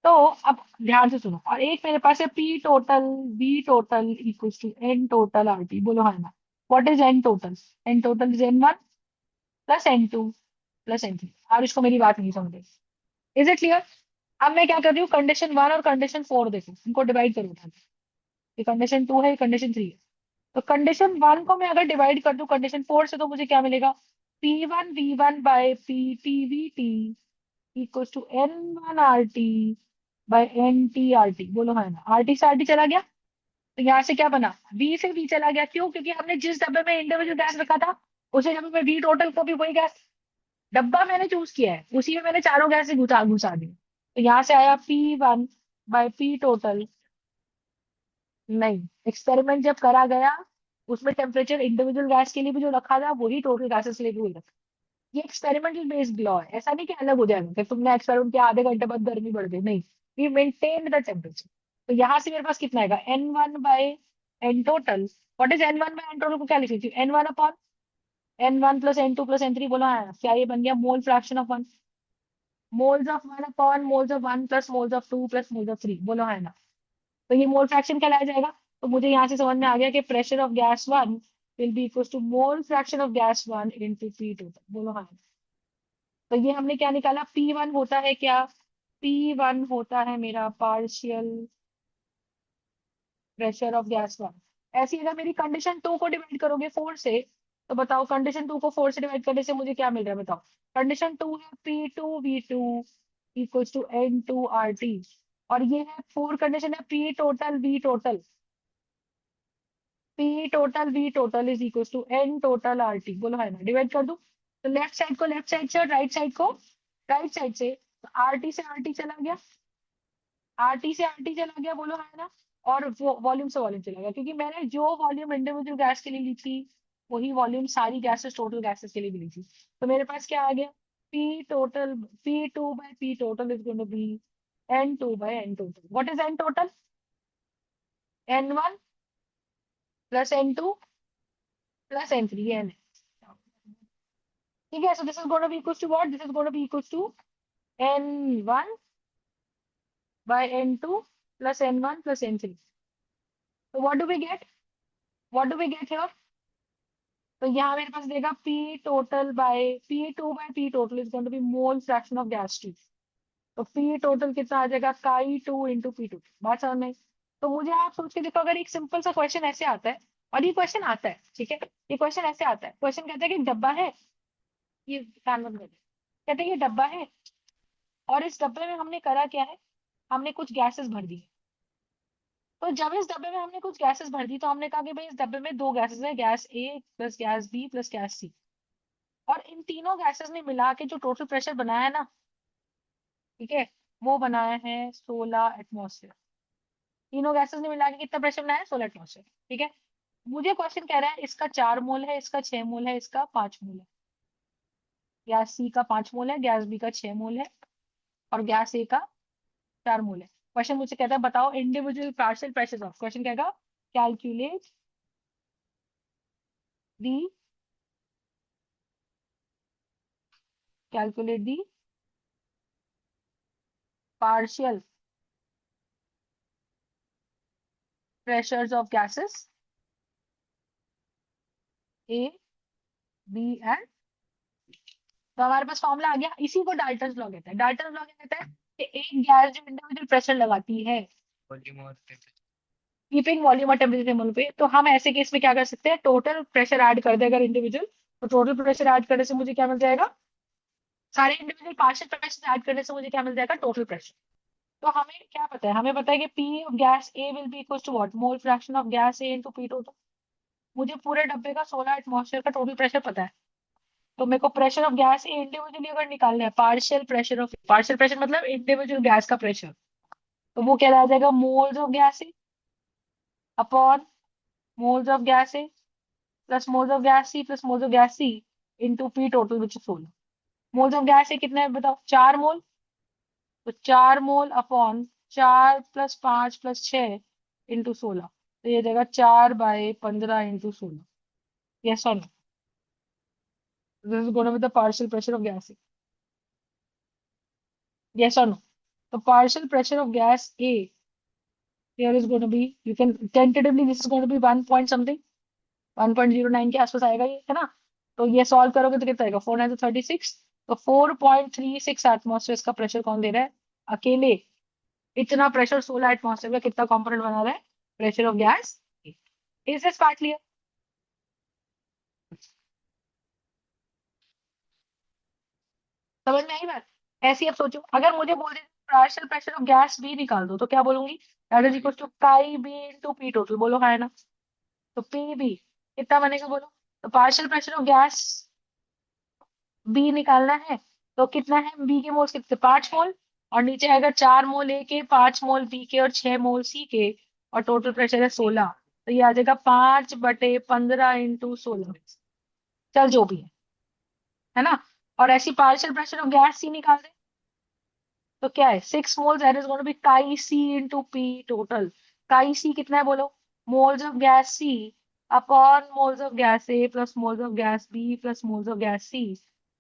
तो अब ध्यान से सुनो, और एक मेरे पास है P total V total equals to N total RT, बोलो हाँ ना? What is N total? N total is N1 plus N2 plus N3। और इसको मेरी बात नहीं समझे, इज इट क्लियर? अब मैं क्या कर रही हूँ, कंडीशन 1 और कंडीशन 4 देखो, इनको डिवाइड करो उठा के। ये कंडीशन 2 है, ये कंडीशन 3 है। तो कंडीशन 1 को मैं अगर डिवाइड कर दूं कंडीशन 4 से, तो मुझे क्या मिलेगा? P1 V1 by P2 V2 equals to N1 RT by N T R T, बोलो हाँ ना। आर टी से आर टी चला गया, तो यहाँ से क्या बना, वी से वी चला गया। क्यों? क्योंकि हमने जिस डब्बे में इंडिविजुअल गैस रखा था उसी डब्बे में वी टोटल को भी वही गैस, डब्बा मैंने चूज किया है उसी में मैंने चारों गैसें घुसा घुसा दी। तो यहाँ से आया P1 बाय पी टोटल। नहीं, एक्सपेरिमेंट जब करा गया उसमें टेम्परेचर इंडिविजुअल गैस के लिए भी जो रखा था वही टोटल गैसेस के लिए भी वही रखा। ये एक्सपेरिमेंटल बेस्ड लॉ है, ऐसा नहीं कि अलग हो जाएगा कि तुमने एक्सपेरिमेंट किया आधे घंटे बाद गर्मी बढ़ गई, नहीं। We maintain the temperature. तो यहाँ से मेरे पास कितना आएगा, N1 by N total. What is N1 by N total को क्या लिख लीजिए, N1 upon N1 plus N2 plus N3, बोला है क्या, ये बन गया mole fraction of one. Moles of one upon moles of one plus moles of two plus moles of three, बोलो है ना। तो ये मोल फ्रैक्शन कहलाया जाएगा। तो मुझे यहाँ से समझ में आ गया कि pressure of gas one will be equal to mole fraction of gas one into P total, बोलो हाँ। तो ये हमने क्या निकाला, P1 होता है क्या, P1 होता है मेरा partial pressure of gas one. ऐसी अगर मेरी कंडीशन टू को डिवाइड करोगे फोर से, तो बताओ कंडीशन टू को फोर से डिवाइड करने से मुझे क्या मिल रहा है, बताओ। कंडीशन टू है P2V2 इक्वल्स टू N2RT, और ये है फोर कंडीशन है P total V total is equal to N total RT, बोलो है ना। डिवाइड कर दूं, तो लेफ्ट साइड को लेफ्ट साइड से और राइट साइड को राइट साइड से, तो RT से RT चला गया, RT से RT चला गया, बोलो है ना। और वो वॉल्यूम से वॉल्यूम चला गया, क्योंकि मैंने जो वॉल्यूम इंडिविजुअल गैस के लिए ली थी वही वॉल्यूम सारी गैसेस टोटल गैसेस के लिए भी ली थी। तो मेरे पास क्या आ गया, P total P2 by P total is going to be N2 by N total. What is N total, N1 plus N2 plus N3, ये N है। ठीक है, so this is going to be equal to what, this is going to be equal to N1 by N2 plus N1 plus N3। तो what do we get here, तो यहाँ मेरे पास देगा P2 by P total is going to be mole fraction of gas two. तो P total कितना आ जाएगा, Chi2 इंटू पी टू। बात समझ में आई? तो मुझे आप सोच के देखो, अगर एक सिंपल सा क्वेश्चन ऐसे आता है, और ये क्वेश्चन आता है, ठीक है, ये क्वेश्चन ऐसे आता है, क्वेश्चन कहता है कि एक डब्बा है, ये कान बंद कर दे। कहते हैं ये डब्बा है और इस डब्बे में हमने करा क्या है, हमने कुछ गैसेस भर दी। तो जब इस डब्बे में हमने कुछ गैसेस भर दी तो हमने कहा कि भाई इस डब्बे में दो गैसेस है, gas A plus gas B plus gas C, और इन तीनों गैसेस ने मिला के जो टोटल प्रेशर बनाया है ना, ठीक है, वो बनाया है 16 एटमॉस्फेयर। तीनों गैसेस ने मिला के कितना प्रेशर बनाया है, 16 एटमॉस्फेयर। ठीक है, मुझे क्वेश्चन कह रहा है इसका 4 मोल है, इसका 6 मोल है, इसका 5 मोल है। गैस सी का 5 मोल है, गैस बी का 6 मोल है, और गैस ए का 4 मोल है। क्वेश्चन मुझसे कहता है बताओ individual partial pressure of, question कहेगा calculate the calculate the partial pressures of gases A B and. तो हमारे पास फॉर्मूला आ गया, इसी को डाल्टन्स लॉ कहते हैं। डाल्टन्स लॉ क्या कहता है कि एक गैस जो इंडिविजुअल प्रेशर लगाती है, कीपिंग वॉल्यूम और टेम्परेचर टेबल पे, तो हम ऐसे केस में क्या कर सकते हैं, टोटल प्रेशर ऐड कर दे अगर इंडिविजुअल, तो टोटल प्रेशर ऐड करने से मुझे क्या मिल जाएगा, सारे इंडिविजुअल पार्शियल प्रेशर ऐड करने से मुझे क्या मिल जाएगा, टोटल प्रेशर। तो हमें क्या पता है, हमें पता है कि P of gas A will be equal to what, mole fraction of gas A into P total. मुझे पूरे डब्बे का 16 एटमॉस्फेयर का टोटल प्रेशर पता है। तो मेरे को pressure of gas A individually अगर निकालना है, पार्शियल प्रेशर मतलब इंडिविजुअल गैस का प्रेशर, तो वो क्या आ जाएगा, moles of gas A upon moles of gas A plus moles of gas C plus moles of gas C into P total which is 16। Moles of gas A कितने हैं बताओ, 4 mole, तो 4 mole upon 4 plus 5 plus 6 into 16, तो ये देगा 4/15 into 16। Yes और no, this is gonna with the partial pressure of gas A, yes और no. तो partial pressure of gas A here is going to be, you can tentatively this is going to be 1 point something, 1.09 के आसपास आएगा ये, है ना। तो ये सॉल्व करोगे तो कितना आएगा, 4 9 36, तो 4.36 एटमॉस्फेयर का प्रेशर कौन दे रहा है अकेले। इतना प्रेशर 16 एटमॉस्फेयर का कितना कंपोनेंट बना रहा है, pressure of gas. Is this part clear, समझ में आई बात। ऐसी अब सोचो, अगर मुझे बोल दे partial pressure of gas B निकाल दो तो क्या बोलूंगी, that is equal to chi B into P total, बोलो हाँ है ना। तो पी बी कितना बनेगा बोलो, तो partial pressure of gas B निकालना है तो कितना है, बी के मोल्स कितने 5 मोल, और नीचे आएगा 4 मोल ए के, 5 मोल बी के और 6 मोल सी के, और टोटल प्रेशर है 16, तो ये आ जाएगा 5/15 इंटू 16, चल जो भी है ना। और ऐसी partial pressure of gas C निकाल दे तो क्या है 6 mole, that is going to be chi C into P total. काई सी कितना है बोलो, moles of gas C upon moles of gas A plus moles of gas B plus moles of gas C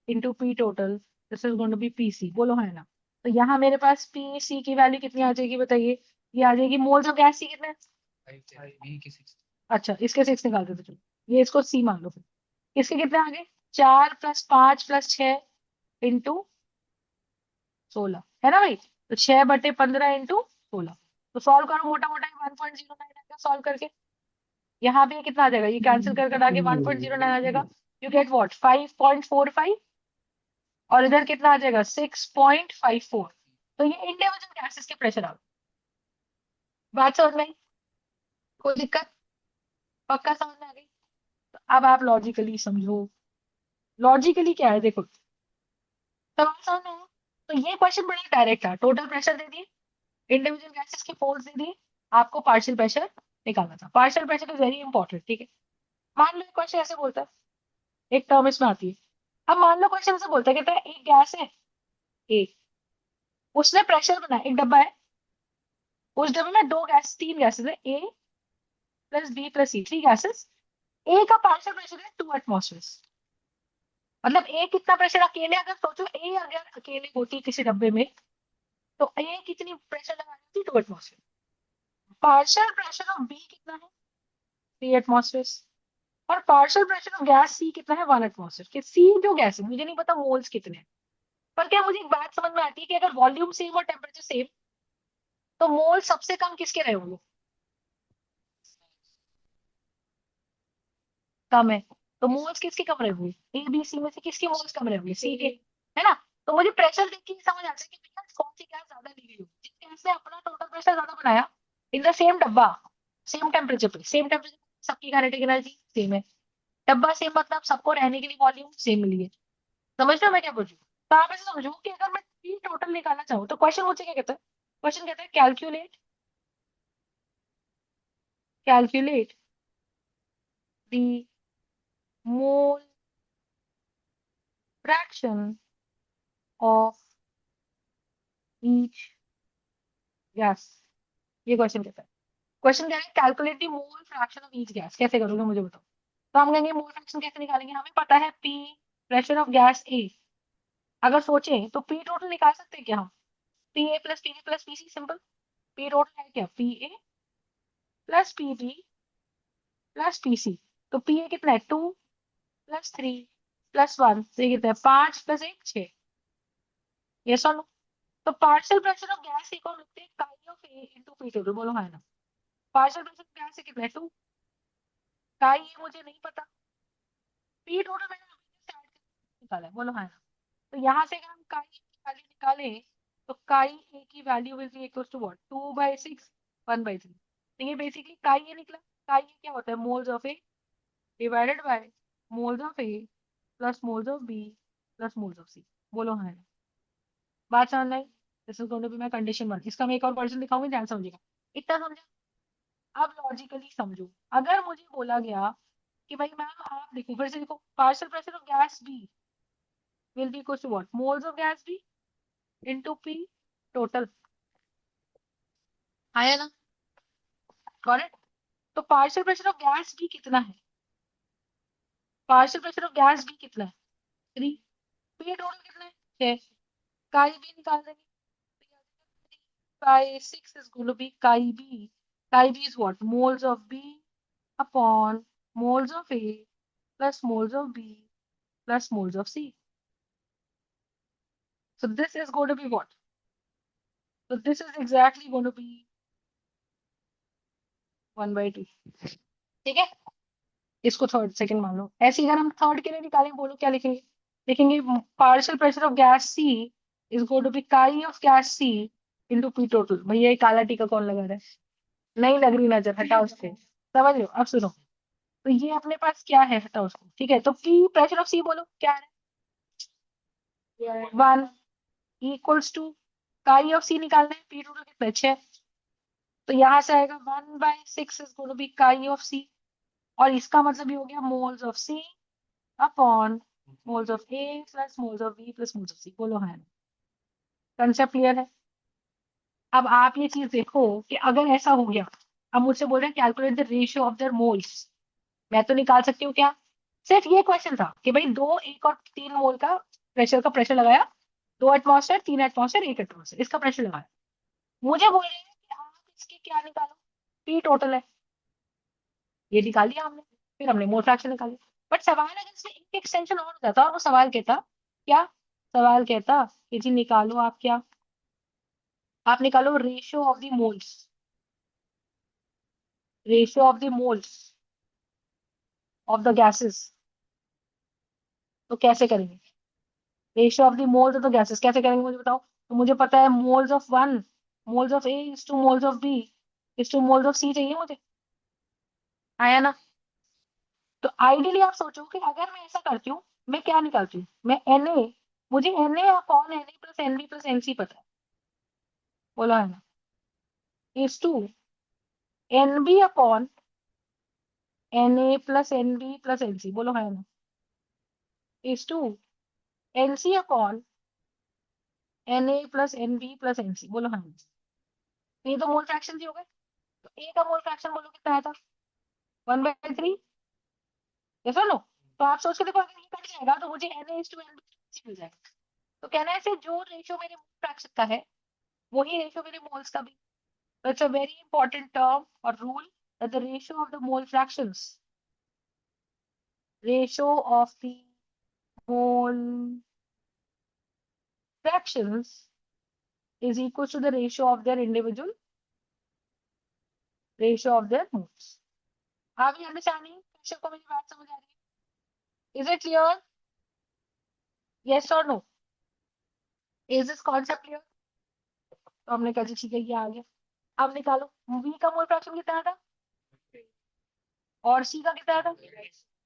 into P total, this is going to be P C, बोलो है ना। तो यहाँ मेरे पास पी सी की value कितनी आ जाएगी बताइए, ये आ जाएगी मोल्स ऑफ गैस सी कितने हैं? अच्छा इसके 6 निकाल देते चलो, ये इसको सी मान लो फिर, इसके कितने आ गए 4 + 5 + 6 इंटू 16 है ना भाई, तो 6/15 इंटू 16, तो सॉल्व करो मोटा मोटा 1.09 आएगा सॉल्व करके, यहाँ पे कितना आ जाएगा, ये कैंसिल कर आगे 1.09 आ जाएगा, यू गेट व्हाट 5.45, और इधर कितना आ जाएगा 6.54, तो ये इंडिविजुअल गैसेस के प्रेशर आ गए। बात समझ में आई, कोई दिक्कत, पक्का समझ में आ गई। तो अब आप लॉजिकली समझो, लॉजिकली क्या है देखो, सवाल समझ में आया। तो ये क्वेश्चन बड़ा डायरेक्ट था, टोटल प्रेशर दे दिए, इंडिविजुअल गैसेस के फोर्स दे दिए, आपको पार्शियल प्रेशर निकालना था, partial pressure is very important, ठीक है। मान लो क्वेश्चन ऐसे बोलता है, एक टर्म इसमें आती है, अब मान लो क्वेश्चन ऐसे बोलता है, कहता है एक गैस है ए, उसने प्रेशर बनाया, एक डब्बा है, उस डब्बे में 3 गैसेस है, ए प्लस बी प्लस सी, 3 गैसेस, ए का पार्शियल प्रेशर है 2 एटमॉस्फेयर, मतलब ए कितना प्रेशर अकेले, अगर सोचो ए अगर अकेले होती किसी डब्बे में तो ए कितनी प्रेशर लगा रही थी 2 atmosphere, partial pressure of B कितना है 3 एटमॉस्फेयर, और partial pressure of gas C कितना है 1 एटमॉस्फेयर, कि सी जो गैस है मुझे नहीं पता मोल्स कितने हैं, पर क्या मुझे एक बात समझ में आती है कि अगर वॉल्यूम सेम और टेम्परेचर सेम तो मोल सबसे कम किसके रहे होंगे, कम है, तो मोल्स किसके कम रहे होंगे, ए बी सी में से किसके मोल्स कम रहे होंगे, सी के, है ना। तो मुझे प्रेशर देख के ही समझ आता है कि भैया कौन सी गैस ज्यादा ली गई होगी, जिस गैस ने अपना टोटल प्रेशर ज्यादा बनाया इन द सेम डब्बा, सेम टेम्परेचर पे, सेम टेम्परेचर सबकी काइनेटिक एनर्जी सेम है, डब्बा सेम मतलब सबको रहने के लिए वॉल्यूम सेम मिली है, समझ रहे हो मैं क्या बोल रही हूँ। तो आप ऐसे समझो कि अगर मैं पी टोटल निकालना चाहूँ तो क्वेश्चन मुझसे क्या कहता है, क्वेश्चन कहता है calculate, calculate the mole fraction of each gas, ये क्वेश्चन कहता है, क्वेश्चन कह रहा है calculate the mole fraction of each gas, कैसे करोगे मुझे बताओ। तो हम कहेंगे मोल फ्रैक्शन कैसे निकालेंगे, हमें पता है पी प्रेशर ऑफ गैस ए, अगर सोचें तो पी टोटल निकाल सकते हैं क्या हम, P A plus P B plus P C, simple, P total है क्या P A plus P B plus P C, तो पी ए कितना है 2 + 3 + 1, तो ये कितना है 5 + 1 6, ये सुनो। तो पार्शियल प्रेशर ऑफ गैस को हम लिखते हैं काई of A into P total, बोलो हाँ ना, पार्शियल प्रेशर ऑफ गैस कितना है 2, काई ये मुझे नहीं पता, पी टोटल मैंने अभी स्टार्ट निकाला है, बोलो हाँ ना। तो यहाँ से अगर हम काई की वैल्यू निकालें तो काई ए की value will be equal to what 2/6 1/3, तो ये बेसिकली काई ए निकला, काई ए क्या होता है moles of A divided by moles of A plus moles of B plus moles of C, बोलो हाँ ना। बात समझ में आई, this is going to be my condition 1, इसका मैं एक और वर्जन दिखाऊंगी, ध्यान समझिएगा, इतना समझा। अब लॉजिकली समझो, अगर मुझे बोला गया कि भाई मैम आप देखो फिर से देखो, partial pressure of gas B will be equal to what moles of gas B into P total, आया ना, गॉट इट। तो partial pressure of gas B कितना है, partial pressure of gas B कितना है 3, पी टोटल कितना है 6, काई बी निकाल देंगे, by 6 is going to be chi b. Chi b is what? Moles of B upon moles of A plus moles of B plus moles of C. So this is going to be what? So this is exactly going to be 1/2. ठीक है, इसको third second मान लो, ऐसे अगर हम third के लिए निकालें बोलो क्या लिखेंगे, लिखेंगे partial pressure of gas C is going to be chi of gas C into P total. भैया ये काला टीका कौन लगा रहा है? नहीं लग रही नजर, हटाओ उससे। समझ लो, अब सुनो। तो ये अपने पास क्या है, हटाओ उसको। ठीक है, तो पी प्रेशर ऑफ सी बोलो क्या है? 1 इक्वल्स टू काई ऑफ सी निकालना है, पी टोटल कितना है? 6। तो यहाँ से आएगा 1/6 is gonna be chi of C. और इसका मतलब ये हो गया moles of C upon moles of A plus moles of B plus moles of C. बोलो है? कंसेप्ट क्लियर है? अब आप ये चीज देखो कि अगर ऐसा हो गया, अब मुझसे बोल रहे हैं calculate the ratio of their moles. मैं तो निकाल सकती हूँ क्या? सिर्फ ये क्वेश्चन था कि भाई 2, 1 और 3 मोल का प्रेशर लगाया। 2 एटमॉस्फेयर, 3 एटमॉस्फेयर, 1 एटमॉस्फेयर, इसका प्रेशर लगाया। मुझे बोल रहे हैं कि आप इसके क्या निकालो, पी टोटल है। ये निकाल दिया हमने। फिर हमने मोल फ्रैक्शन निकाली। बट सवाल अगर इसमें एक एक्सटेंशन और हो जाता, और वो सवाल कहता क्या? सवाल कहता कि जी निकालो आप क्या, आप निकालो ratio of the moles, ratio of the moles of the gases. तो कैसे करेंगे? Ratio of the moles of the gases कैसे करेंगे मुझे बताओ। तो मुझे पता है moles of one, moles of A is two moles of B is two moles of C चाहिए मुझे। आया ना? तो आइडियली आप सोचो कि अगर मैं ऐसा करती हूँ, मैं क्या निकालती हूँ, मैं एन ए, मुझे N A upon N A plus N B plus N C पता है। बोला है ना? Is to N B upon N A plus N B plus N C. बोलो है ना? Is to N C upon N A plus N B plus N C. बोलो है ना? तो ये तो मोल फ्रैक्शन ही हो गए। तो ए का मोल फ्रैक्शन बोलो कितना आया था? 1/3। ये सुन लो। तो आप सोच के देखो, अगर ये कट जाएगा तो मुझे एन एस टू एन मिल जाएगा। तो कहना है ऐसे जो रेशियो मेरे फ्रैक्शन का है, वही रेशियो मेरे मोल्स का भी। तो it's a very important term और rule that the ratio of the mole fractions, ratio of the mole fractions is equal to the ratio of their individual ratio of their moles. Are we understanding? Pressure को मेरी बात समझ आ रही है? Is it clear? Yes or no? Is this concept clear? तो हमने कहा जी ठीक है, ये आ गया। अब निकालो V का मोल फ्रैक्शन कितना था और C का कितना था?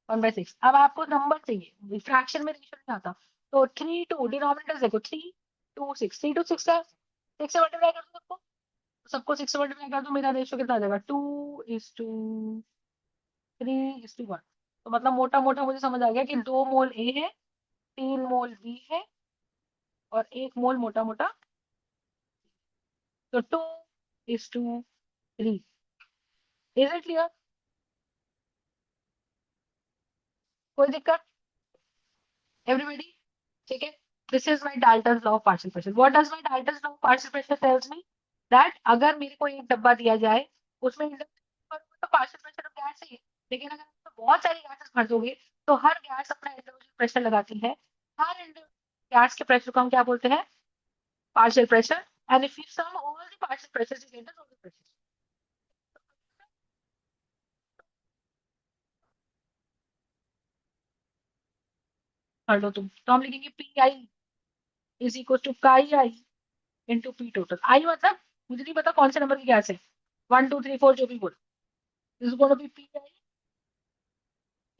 1/6। अब आपको नंबर चाहिए, फ्रैक्शन में रेशियो नहीं आता। तो 3 2 डिनोमिनेटर देखो, 3 2 6, 3 2 6 का 6 से मल्टीप्लाई कर दो सबको। सबको 6 से मल्टीप्लाई कर दो, मेरा रेशियो कितना आ जाएगा? 2:3:1। तो मतलब मोटा मोटा मुझे समझ आ गया कि 2 मोल ए है, 3 मोल बी है और 1 मोल मोटा मोटा। तो 2:3। Is it clear? कोई दिक्कत? एवरीबॉडी? ठीक है। This is my Dalton law of partial pressure. What does my Dalton law of partial pressure tells me? That अगर मेरे को एक डब्बा दिया जाए, उसमें तो पार्शियल प्रेशर ऑफ गैस है, लेकिन अगर उसमें बहुत सारी गैसेस भर दोगे तो हर गैस अपना इंडिविजुअल प्रेशर लगाती है। हर गैस के प्रेशर को हम क्या बोलते हैं? Partial pressure. And if you sum all the partial pressure you get the total pressure. कर लो तुम। तो हम लिखेंगे P I is equal to chi I into P total. I मतलब मुझे नहीं पता कौन से नंबर की गैस है, 1 2 3 4 जो भी बोल। This is going to be pi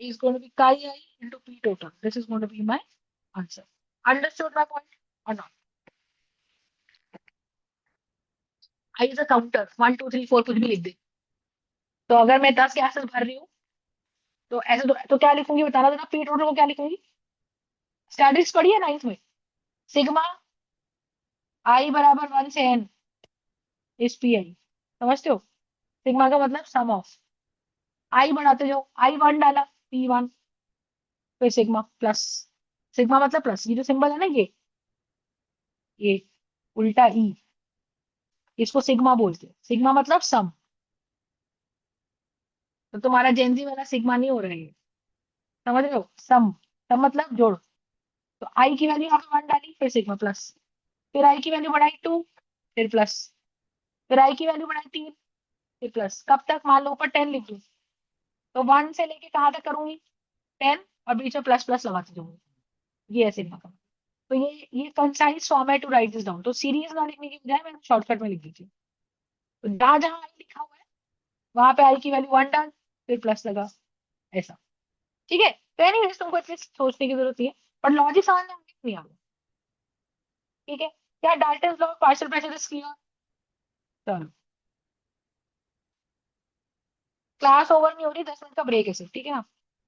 is going to be chi I into p total. This is going to be my answer. Understood my point or not? I is a counter, 1 2 3 4 कुछ भी लिख दे। तो अगर मैं 10 gases भर रही हूँ तो ऐसे तो क्या लिखूंगी बताना देना, पी टोटल को क्या लिखूंगी? स्टैटिस्टिक्स पढ़ी है 9th में? सिग्मा आई बराबर 1 से n इज पी आई। समझते हो? सिग्मा का मतलब सम ऑफ आई बढ़ाते जाओ, आई 1 डाला पी 1, फिर सिग्मा प्लस, सिग्मा मतलब प्लस, ये जो सिंबल है ना ये उल्टा ई, इसको सिग्मा बोलते हैं। सिग्मा मतलब सम। तो तुम्हारा जेनजी वाला सिग्मा नहीं हो रहा है, समझ रहे हो? सम, सम मतलब जोड़। तो आई की वैल्यू यहाँ पे 1 डाली, फिर सिग्मा प्लस, फिर आई की वैल्यू बढ़ाई 2, फिर प्लस, फिर आई की वैल्यू बढ़ाई 3, फिर प्लस। कब तक? मान लो ऊपर 10 लिख दूँ, तो 1 से लेके कहाँ तक करूंगी? 10, और बीच में प्लस प्लस लगाती जाऊंगी। ये है सिग्मा का। तो ये कंसाइज फॉर्म है टू राइट दिस डाउन। तो सीरीज ना लिखने की बजाय मैंने शॉर्टकट में लिख दी थी। तो जहां जहां आई लिखा हुआ है वहां पे आई की वैल्यू 1 डाल, फिर प्लस लगा, ऐसा। ठीक है, तो एनीवेज तुमको एटलीस्ट सोचने की जरूरत है, पर लॉजिक समझ में नहीं आ रहा। ठीक है, क्या Dalton law partial pressure is clear? चलो, क्लास ओवर नहीं हो रही, 10 मिनट का ब्रेक है सिर्फ, ठीक है ना।